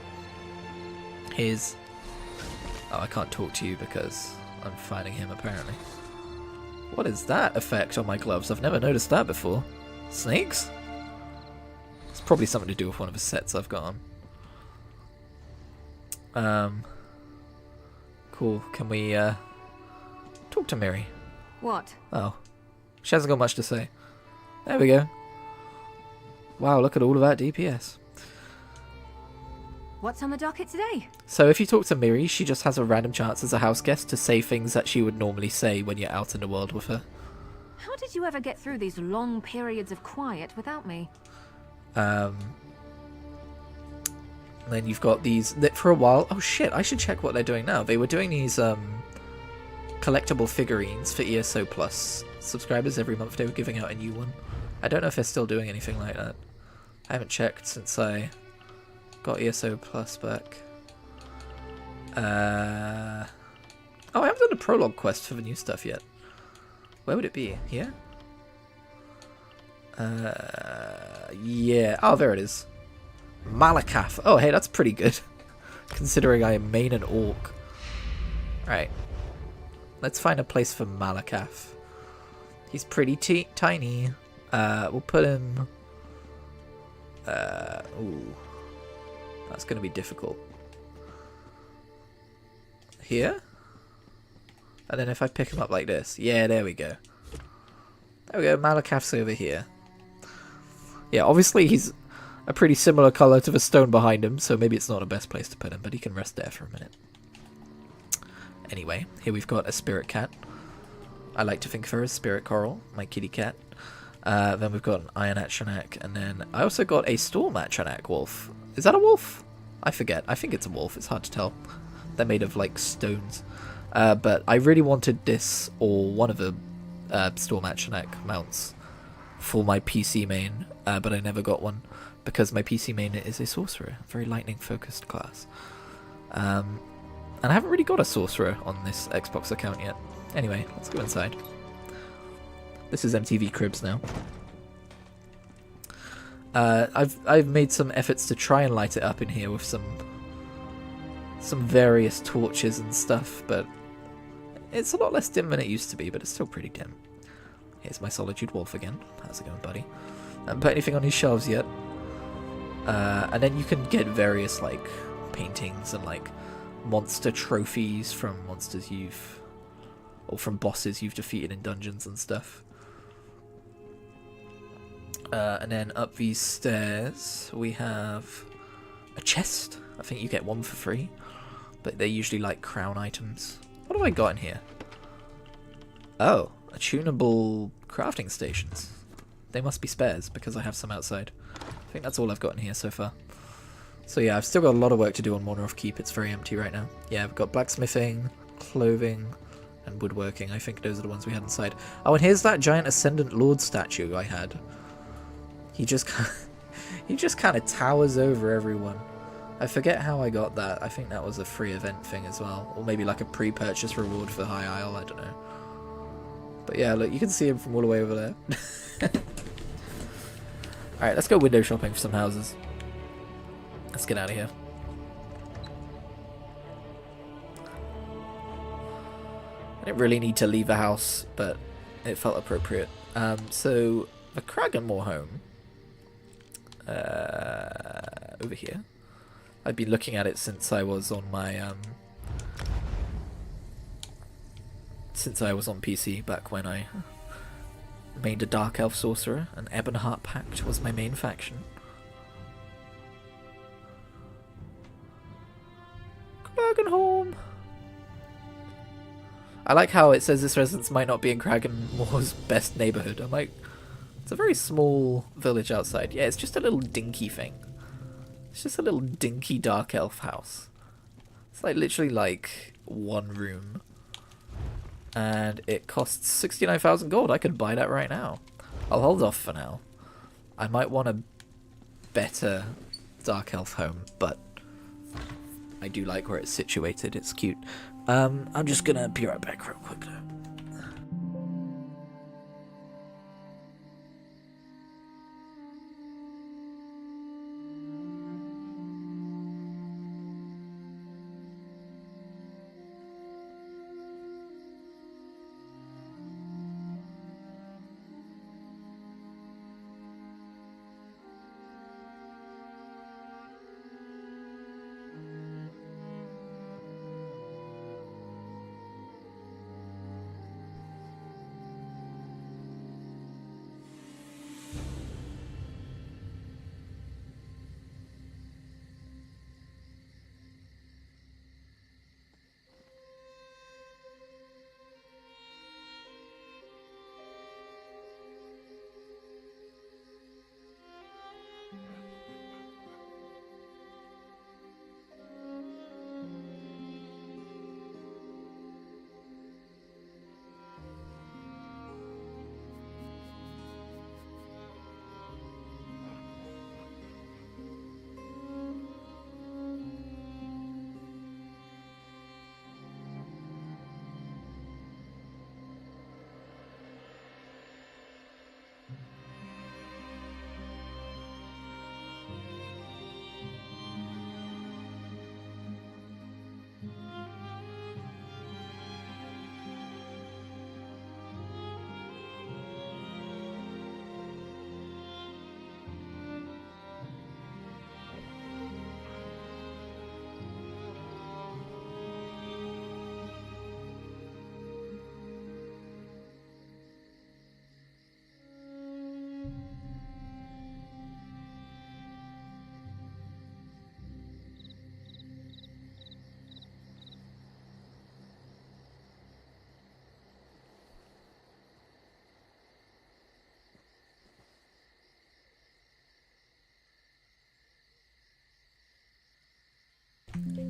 Speaker 1: Here's Oh, I can't talk to you because I'm fighting him, apparently. What is that effect on my gloves? I've never noticed that before. Snakes? It's probably something to do with one of the sets I've got on. Cool. Can we, talk to Miri?
Speaker 3: What?
Speaker 1: Oh. She hasn't got much to say. There we go. Wow, look at all of that DPS.
Speaker 3: What's on the docket today?
Speaker 1: So if you talk to Miri, she just has a random chance as a house guest to say things that she would normally say when you're out in the world with her.
Speaker 3: How did you ever get through these long periods of quiet without me?
Speaker 1: And then you've got these that for a while. Oh shit! I should check what they're doing now. They were doing these collectible figurines for ESO Plus subscribers every month. They were giving out a new one. I don't know if they're still doing anything like that. I haven't checked since I got ESO Plus back. Oh, I haven't done a prologue quest for the new stuff yet. Where would it be? Here? Yeah. Oh, there it is. Malakath. Oh, hey, that's pretty good. Considering I main an orc. Right. Let's find a place for Malakath. He's pretty tiny. We'll put him... ooh. That's going to be difficult. Here? And then if I pick him up like this. Yeah, there we go. There we go. Malakath's over here. Yeah, obviously he's a pretty similar colour to the stone behind him, so maybe it's not the best place to put him, but he can rest there for a minute. Anyway, here we've got a spirit cat. I like to think of her as Spirit Coral, my kitty cat. Then we've got an Iron Atronach, and then I also got a Storm Atronach wolf. Is that a wolf? I forget. I think it's a wolf. It's hard to tell. They're made of, like, stones. But I really wanted this, or one of the Storm Atronach mounts, for my PC main, but I never got one, because my PC main is a sorcerer, a very lightning-focused class. And I haven't really got a sorcerer on this Xbox account yet. Anyway, let's go inside. This is MTV Cribs now. I've made some efforts to try and light it up in here with some various torches and stuff, but it's a lot less dim than it used to be, but it's still pretty dim. Here's my Solitude Wolf again. How's it going, buddy? I haven't put anything on his shelves yet. And then you can get various, like, paintings and, like, monster trophies from monsters you've... or from bosses you've defeated in dungeons and stuff. And then up these stairs, we have a chest. I think you get one for free, but they're usually, like, crown items. What have I got in here? Oh, attunable crafting stations. They must be spares, because I have some outside. I think that's all I've got in here so far. So yeah, I've still got a lot of work to do on Monorth Keep. It's very empty right now. Yeah, I've got blacksmithing, clothing, and woodworking. I think those are the ones we had inside. Oh, and here's that giant Ascendant Lord statue I had. He just kind of towers over everyone. I forget how I got that. I think that was a free event thing as well. Or maybe like a pre-purchase reward for High Isle, I don't know. But yeah, look, you can see him from all the way over there. Alright, let's go window shopping for some houses. Let's get out of here. I didn't really need to leave the house, but it felt appropriate. So, the Kraganmore home. Over here. I've been looking at it since I was on my, since I was on PC, back when I made a Dark Elf Sorcerer, and Ebonheart Pact was my main faction. Kraganholm! I like how it says this residence might not be in Kraganmore's best neighborhood. I'm like, it's a very small village outside. Yeah, it's just a little dinky thing. It's just a little dinky dark elf house. It's like literally like one room. And it costs 69,000 gold. I could buy that right now. I'll hold off for now. I might want a better dark elf home, but I do like where it's situated. It's cute. I'm just gonna be right back real quick though.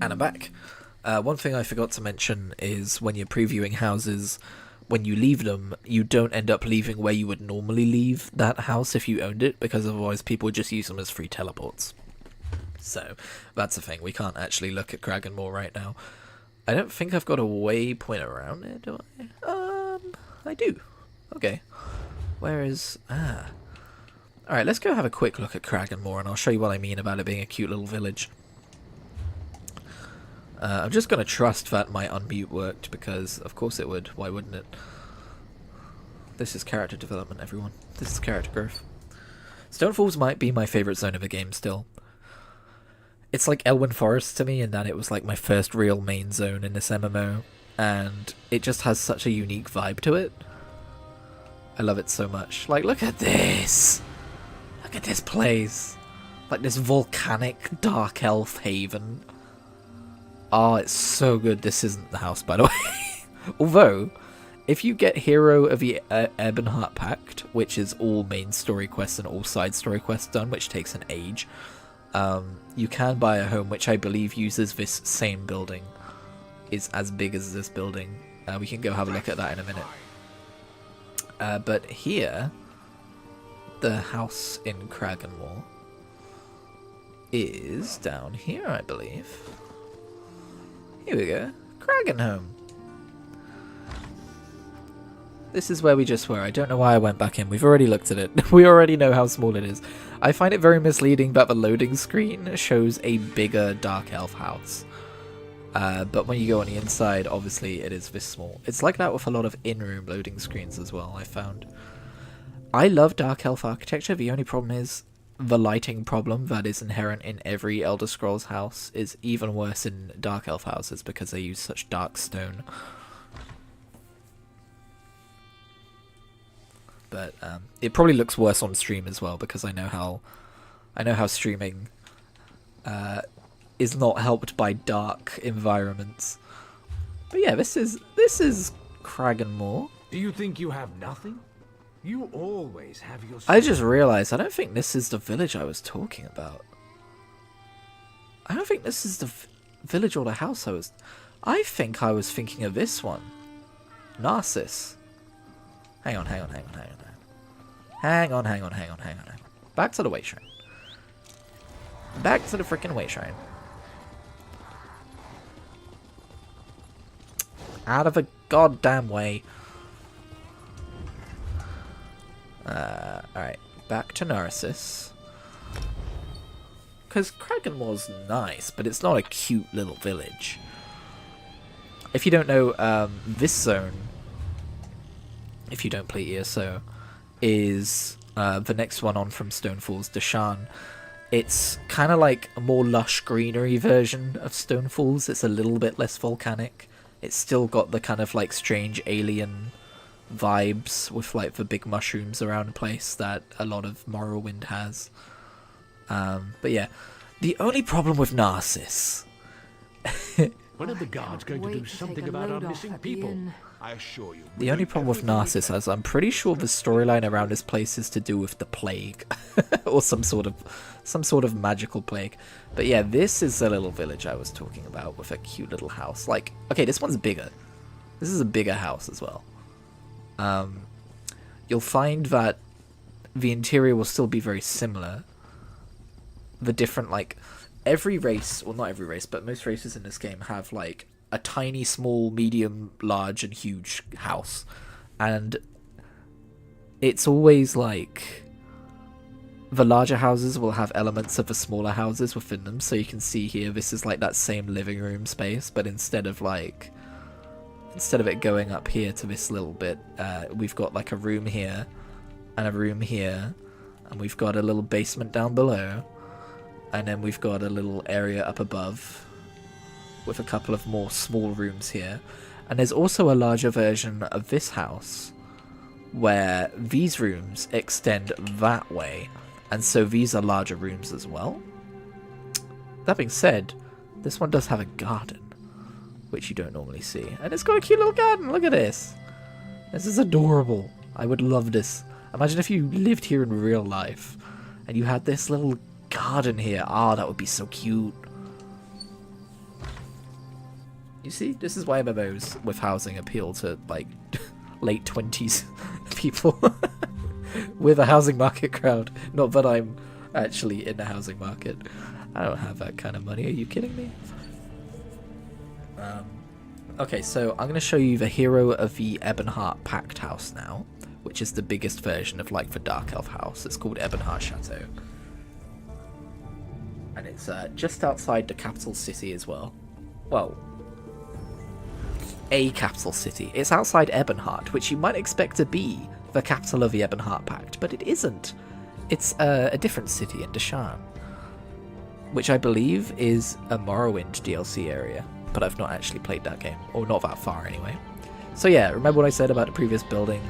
Speaker 1: And I'm back. One thing I forgot to mention is when you're previewing houses, when you leave them, you don't end up leaving where you would normally leave that house if you owned it, because otherwise people would just use them as free teleports. So, that's the thing. We can't actually look at Kraganmore right now. I don't think I've got a waypoint around it, do I? I do. Okay. Where is... Alright, let's go have a quick look at Kraganmore, and I'll show you what I mean about it being a cute little village. I'm just going to trust that my unmute worked, because of course it would. Why wouldn't it? This is character development, everyone. This is character growth. Stonefalls might be my favourite zone of the game still. It's like Elwyn Forest to me, in that it was like my first real main zone in this MMO, and it just has such a unique vibe to it. I love it so much. Like, look at this! Look at this place! Like this volcanic dark elf haven. Oh, it's so good. This isn't the house, by the way. Although, if you get Hero of the Ebonheart Pact, which is all main story quests and all side story quests done, which takes an age, you can buy a home which I believe uses this same building. Is as big as this building. We can go have a look at that in a minute. But here, the house in Kraganmore is down here, I believe. Here we go. Kraganhome. This is where we just were. I don't know why I went back in. We've already looked at it. We already know how small it is. I find it very misleading that the loading screen shows a bigger Dark Elf house. But when you go on the inside, obviously it is this small. It's like that with a lot of in-room loading screens as well, I found. I love Dark Elf architecture. The only problem is the lighting problem that is inherent in every Elder Scrolls house is even worse in Dark Elf houses because they use such dark stone. But it probably looks worse on stream as well, because I know how streaming is not helped by dark environments. But yeah, this is Kraganmore.
Speaker 5: Do you think you have nothing? You always have your...
Speaker 1: I just realized I don't think this is the village I was talking about. I don't think this is the village or the house I think I was thinking of this one. Narcissus. Hang on. Back to the way shrine. Back to the freaking way shrine. Out of the goddamn way. Alright, back to Narcissus. Because Kraganmore's nice, but it's not a cute little village. If you don't know, this zone, if you don't play ESO, is the next one on from Stonefall's Deshaan. It's kind of like a more lush greenery version of Stonefalls. It's a little bit less volcanic. It's still got the kind of like strange alien vibes with like the big mushrooms around the place that a lot of Morrowind has. But yeah, the only problem with Narcissus...
Speaker 5: When are the guards going to do something about our missing people? I assure you.
Speaker 1: The only problem with Narcissus is I'm pretty sure the storyline around this place is to do with the plague. Or some sort of magical plague. But yeah, this is the little village I was talking about with a cute little house. Like, okay, this one's bigger. This is a bigger house as well. You'll find that the interior will still be very similar. The different, like, every race, well not every race, but most races in this game have like a tiny, small, medium, large and huge house. And it's always like the larger houses will have elements of the smaller houses within them. So you can see here, this is like that same living room space, but instead of it going up here to this little bit, we've got like a room here and a room here, and we've got a little basement down below, and then we've got a little area up above with a couple of more small rooms here. And there's also a larger version of this house where these rooms extend that way, and so these are larger rooms as well. That being said, this one does have a garden, which you don't normally see. And it's got a cute little garden. Look at this. This is adorable. I would love this. Imagine if you lived here in real life and you had this little garden here. Ah, that would be so cute. You see, this is why MMOs with housing appeal to like late 20s people with a housing market crowd. Not that I'm actually in the housing market. I don't have that kind of money. Are you kidding me? Okay, so I'm going to show you the hero of the Ebonheart Pact House now, which is the biggest version of like the Dark Elf house. It's called Ebonheart Chateau. And it's just outside the capital city as well. Well, a capital city. It's outside Ebonheart, which you might expect to be the capital of the Ebonheart Pact, but it isn't. It's a different city in Deshan, which I believe is a Morrowind DLC area, but I've not actually played that game, or not that far anyway. So yeah, remember what I said about the previous building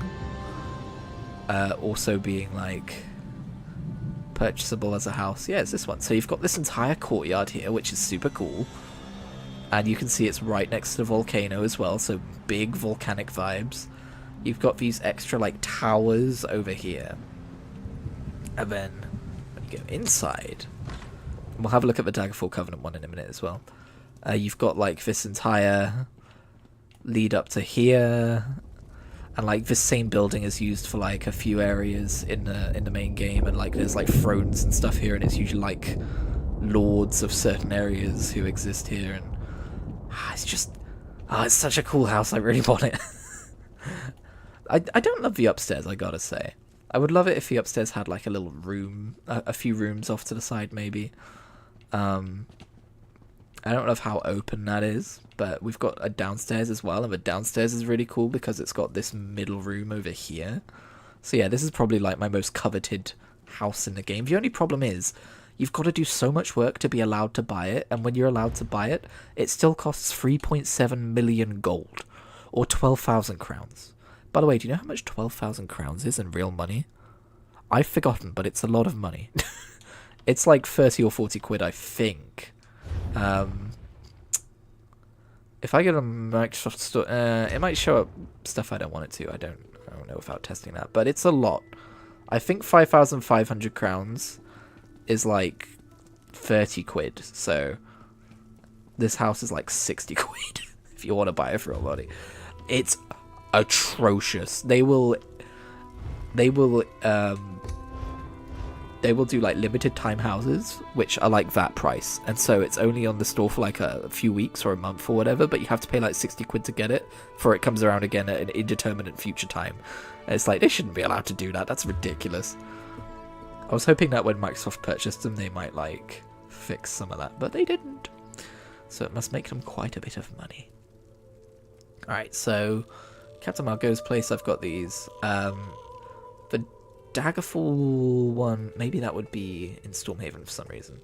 Speaker 1: also being like purchasable as a house? Yeah, it's this one. So you've got this entire courtyard here, which is super cool, and you can see it's right next to the volcano as well, so big volcanic vibes. You've got these extra like towers over here, and then when you go inside, we'll have a look at the Daggerfall Covenant one in a minute as well. You've got like this entire lead up to here, and like this same building is used for like a few areas in the main game, and like there's like thrones and stuff here, and it's usually like lords of certain areas who exist here, and it's just it's such a cool house. I really want it. I don't love the upstairs, I gotta say. I would love it if the upstairs had like a little room, a few rooms off to the side maybe. I don't know how open that is, but we've got a downstairs as well, and the downstairs is really cool because it's got this middle room over here. So yeah, this is probably like my most coveted house in the game. The only problem is, you've got to do so much work to be allowed to buy it, and when you're allowed to buy it, it still costs 3.7 million gold, or 12,000 crowns. By the way, do you know how much 12,000 crowns is in real money? I've forgotten, but it's a lot of money. It's like 30 or 40 quid, I think. If I get a Microsoft store, it might show up stuff I don't want it to. I don't know without testing that, but it's a lot. I think 5,500 crowns is like 30 quid, so this house is like 60 quid if you want to buy it for real money. It's atrocious. They will do like limited time houses which are like that price, and so it's only on the store for like a few weeks or a month or whatever, but you have to pay like 60 quid to get it before it comes around again at an indeterminate future time. And it's like, they shouldn't be allowed to do that. That's ridiculous. I was hoping that when Microsoft purchased them they might like fix some of that, but they didn't, so it must make them quite a bit of money. Alright, so Captain Margot's place, I've got these. The Daggerfall one, maybe that would be in Stormhaven for some reason.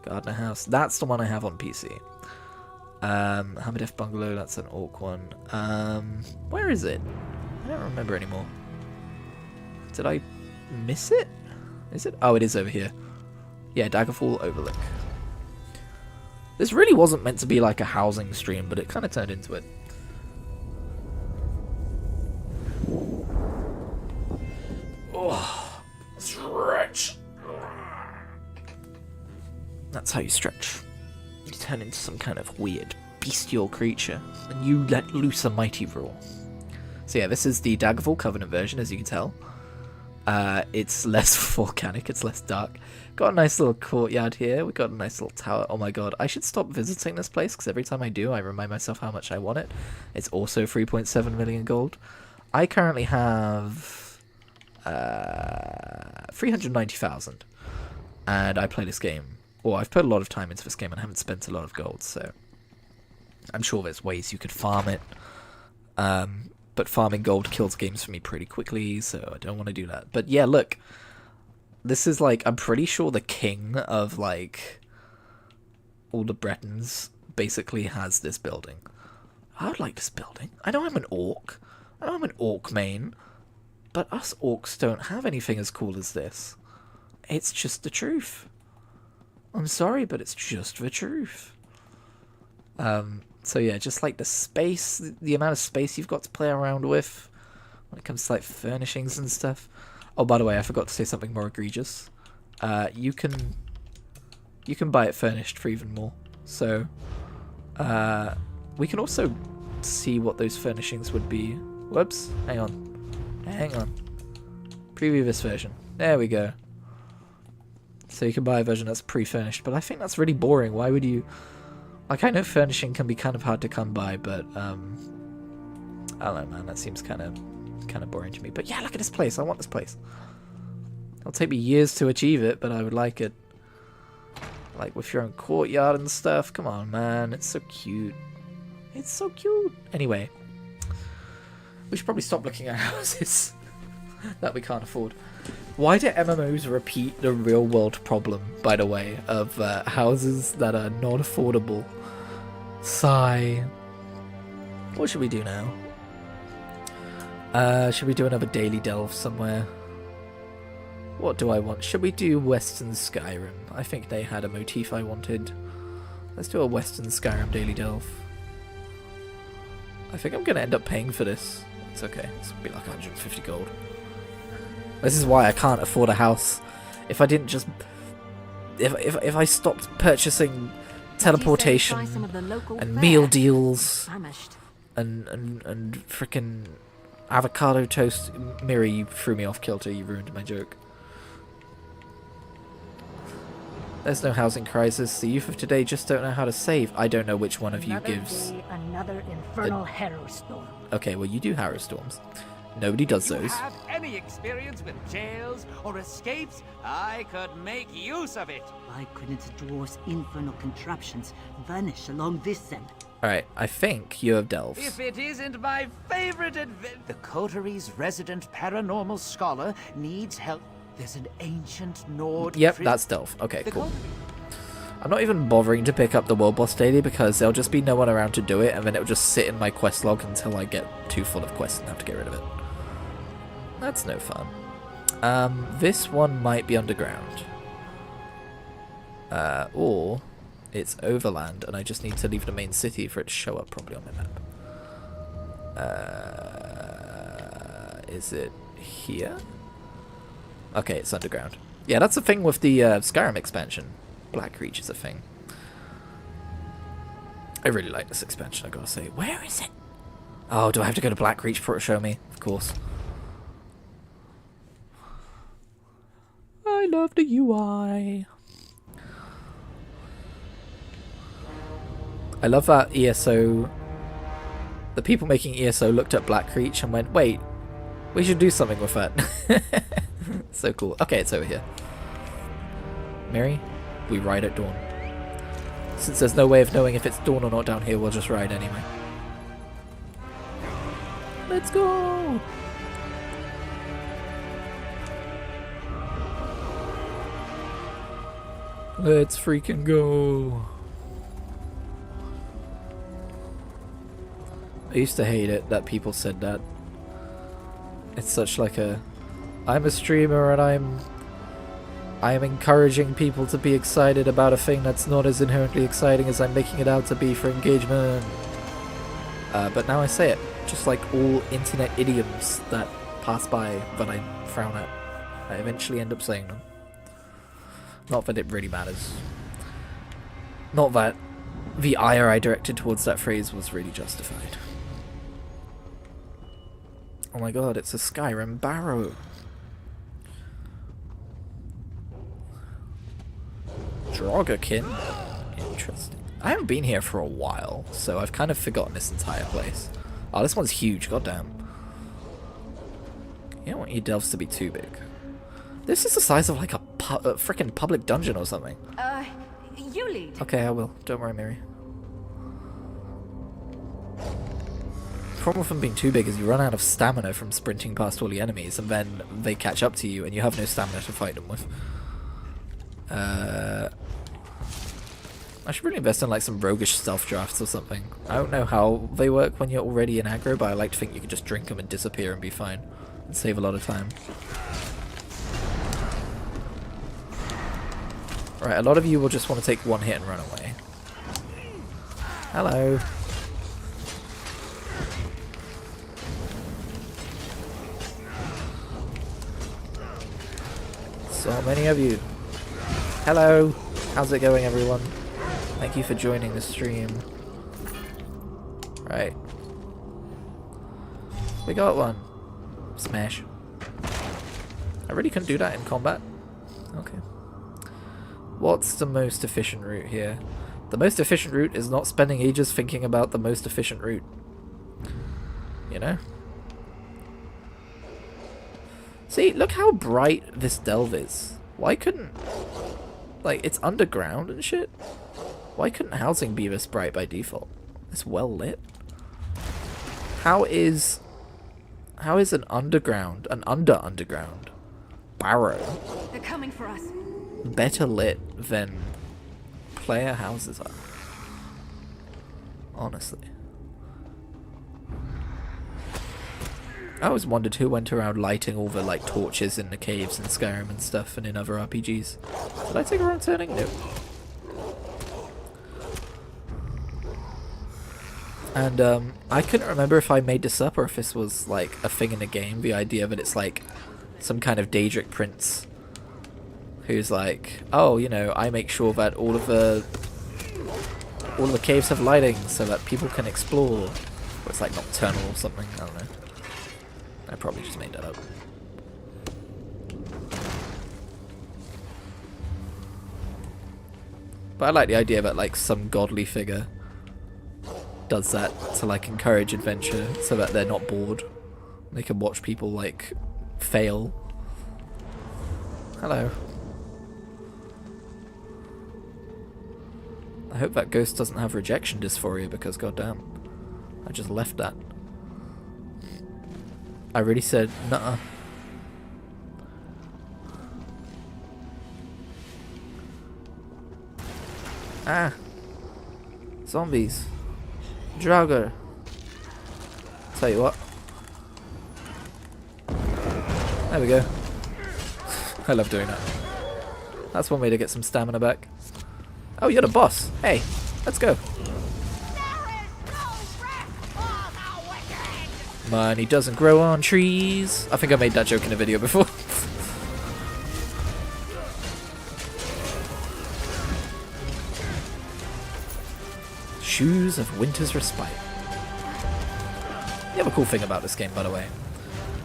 Speaker 1: Gardener House, that's the one I have on PC. Hamadef Bungalow, that's an Orc one. Where is it? I don't remember anymore. Did I miss it? Is it? Oh, it is over here. Yeah, Daggerfall Overlook. This really wasn't meant to be like a housing stream, but it kind of turned into it. Oh, stretch. That's how you stretch. You turn into some kind of weird bestial creature, and you let loose a mighty roar. So yeah, this is the Daggerfall Covenant version, as you can tell. It's less volcanic, it's less dark. Got a nice little courtyard here, we got a nice little tower. Oh my god, I should stop visiting this place, because every time I do, I remind myself how much I want it. It's also 3.7 million gold. I currently have 390,000, and I play this game. Well, I've put a lot of time into this game and haven't spent a lot of gold, so I'm sure there's ways you could farm it. But farming gold kills games for me pretty quickly, so I don't want to do that. But yeah, look, this is like, I'm pretty sure the king of like all the Bretons basically has this building. I would like this building. I know I'm an orc. I know I'm an orc main, but us orcs don't have anything as cool as this. It's just the truth. I'm sorry, but it's just the truth. So yeah, just like the space, the amount of space you've got to play around with when it comes to like furnishings and stuff. Oh, by the way, I forgot to say something more egregious. You can buy it furnished for even more. So We can also see what those furnishings would be. Whoops, hang on. Hang on. Preview this version. There we go. So you can buy a version that's pre-furnished, but I think that's really boring. Why would you... Like, I know furnishing can be kind of hard to come by, but, I don't know, man. That seems kind of boring to me. But yeah, look at this place. I want this place. It'll take me years to achieve it, but I would like it. Like, with your own courtyard and stuff. Come on, man. It's so cute. It's so cute. Anyway. We should probably stop looking at houses that we can't afford. Why do MMOs repeat the real world problem, by the way, of houses that are not affordable? Sigh. What should we do now? Should we do another daily delve somewhere? What do I want? Should we do Western Skyrim? I think they had a motif I wanted. Let's do a Western Skyrim daily delve. I think I'm going to end up paying for this. It's okay. It's going to be like 150 gold. This is why I can't afford a house. If I didn't just... If I stopped purchasing teleportation and meal deals and frickin' avocado toast... Miri, you threw me off kilter. You ruined my joke. There's no housing crisis. The youth of today just don't know how to save. I don't know which one of you gives...
Speaker 6: Another infernal harrow storm.
Speaker 1: Okay, well, you do harrow storms. Nobody does those.
Speaker 7: If you have any experience with jails or escapes, I could make use of it.
Speaker 6: Why couldn't dwarves' infernal contraptions vanish along this end?
Speaker 1: Alright, I think you have delves.
Speaker 7: If it isn't my favorite the coteries' resident paranormal scholar needs help. There's an ancient Nord...
Speaker 1: Yep, that's delve. Okay, cool. I'm not even bothering to pick up the world boss daily because there'll just be no one around to do it, and then it'll just sit in my quest log until I get too full of quests and have to get rid of it. That's no fun. This one might be underground. Or it's overland, and I just need to leave the main city for it to show up properly on my map. Is it here? Okay, it's underground. Yeah, that's the thing with the Skyrim expansion. Blackreach is a thing. I really like this expansion, I gotta say. Where is it? Oh, do I have to go to Blackreach for it to show me? Of course. I love the UI. I love that ESO... The people making ESO looked at Blackreach and went, wait, we should do something with that. So cool. Okay, it's over here. Mary, we ride at dawn. Since there's no way of knowing if it's dawn or not down here, we'll just ride anyway. Let's go! Let's freaking go! I used to hate it that people said that. It's such like a... I'm a streamer and I am encouraging people to be excited about a thing that's not as inherently exciting as I'm making it out to be for engagement. But now I say it, just like all internet idioms that pass by that I frown at. I eventually end up saying them. Not that it really matters. Not that the ire I directed towards that phrase was really justified. Oh my god, it's a Skyrim barrow. Drogakin? Interesting. I haven't been here for a while, so I've kind of forgotten this entire place. Oh, this one's huge, goddamn. You don't want your delves to be too big. This is the size of like a freaking public dungeon or something.
Speaker 3: You lead.
Speaker 1: Okay, I will. Don't worry, Mary. The problem with them being too big is you run out of stamina from sprinting past all the enemies, and then they catch up to you, and you have no stamina to fight them with. I should really invest in like some roguish stealth drafts or something. I don't know how they work when you're already in aggro, but I like to think you can just drink them and disappear and be fine. And save a lot of time. Right, a lot of you will just want to take one hit and run away. Hello. So many of you. Hello. How's it going, everyone? Thank you for joining the stream. Right. We got one. Smash. I really couldn't do that in combat. Okay. What's the most efficient route here? The most efficient route is not spending ages thinking about the most efficient route. You know? See, look how bright this delve is. Why couldn't... Like, it's underground and shit. Why couldn't housing be this bright by default? It's well lit. How is an underground, an underground barrow
Speaker 3: They're coming for us.
Speaker 1: better lit than player houses are? Honestly. I always wondered who went around lighting all the like torches in the caves in Skyrim and stuff and in other RPGs. Did I take a wrong turning? No. And I couldn't remember if I made this up or if this was like a thing in the game, the idea that it's like some kind of Daedric prince who's like, oh, you know, I make sure that all of the caves have lighting so that people can explore. Or it's like nocturnal or something, I don't know. I probably just made that up. But I like the idea that like some godly figure does that to like encourage adventure so that they're not bored. They can watch people like fail. Hello. I hope that ghost doesn't have rejection dysphoria because goddamn, I just left that. I really said nuh-uh. Ah. Zombies. Draugr. Tell you what. There we go. I love doing that. That's one way to get some stamina back. Oh, you're the boss. Hey, let's go. Money doesn't grow on trees. I think I made that joke in a video before. Shoes of Winter's Respite. The other cool thing about this game, by the way,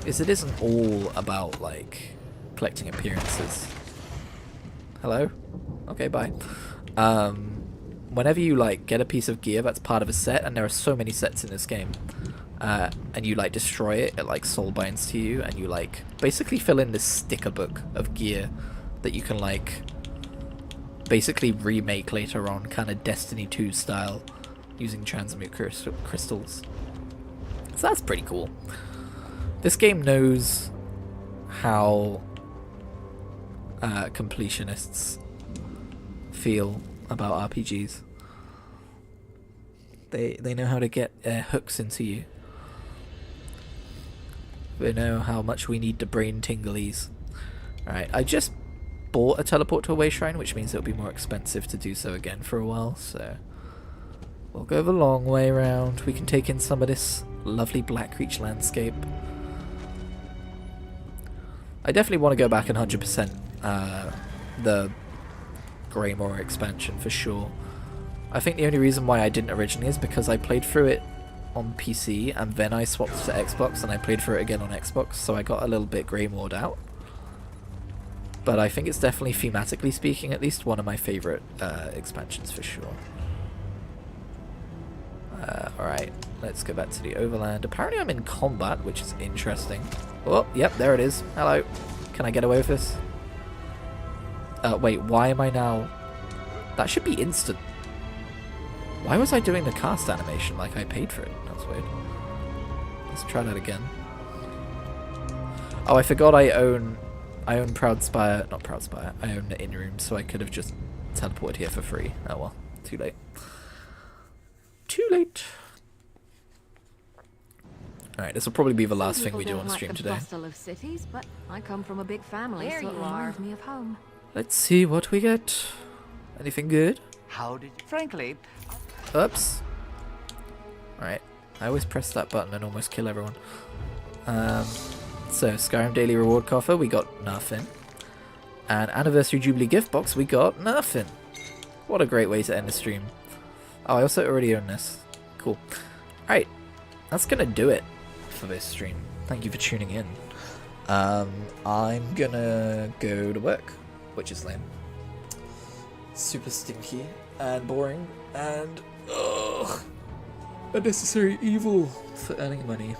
Speaker 1: is it isn't all about, like, collecting appearances. Hello? Okay, bye. Whenever you, like, get a piece of gear that's part of a set, and there are so many sets in this game, and you like destroy it, it like soul binds to you, and you like basically fill in this sticker book of gear that you can like basically remake later on, kind of Destiny 2 style, using transmute crystals. So that's pretty cool. This game knows how completionists feel about RPGs. They know how to get hooks into you. They know how much we need the brain tinglies. Alright, I just bought a teleport to a way shrine, which means it'll be more expensive to do so again for a while, so we'll go the long way around. We can take in some of this lovely Blackreach landscape. I definitely want to go back and 100% the Greymoor expansion for sure. I think the only reason why I didn't originally is because I played through it on PC and then I swapped to Xbox and I played through it again on Xbox, so I got a little bit Greymoored out. But I think it's definitely, thematically speaking, at least one of my favourite expansions for sure. Alright, let's go back to the Overland. Apparently I'm in combat, which is interesting. Oh, yep, there it is. Hello. Can I get away with this? Wait, why am I now... That should be instant. Why was I doing the cast animation like I paid for it? That's weird. Let's try that again. Oh, I forgot I own Proud Spire. Not Proud Spire. I own the in-room, so I could have just teleported here for free. Oh well. Too late. Too late. Alright, this will probably be the last thing we do on stream today.
Speaker 3: Bustle of cities, but I come from a big family, so it reminds me of home.
Speaker 1: Let's see what we get. Anything good?
Speaker 7: How did... Frankly...
Speaker 1: Oops. Alright. I always press that button and almost kill everyone. So, Skyrim Daily Reward Coffer, we got nothing. And Anniversary Jubilee Gift Box, we got nothing. What a great way to end the stream. Oh, I also already own this. Cool. Alright, that's gonna do it for this stream. Thank you for tuning in. I'm gonna go to work, which is lame. Super stinky and boring and unnecessary evil for earning money.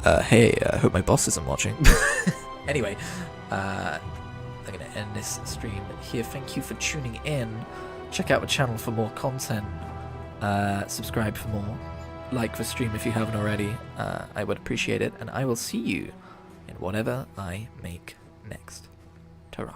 Speaker 1: Hey, I hope my boss isn't watching. Anyway, I'm gonna end this stream here. Thank you for tuning in. Check out the channel for more content. Subscribe for more. Like the stream if you haven't already. I would appreciate it, and I will see you in whatever I make next. Ta-ra.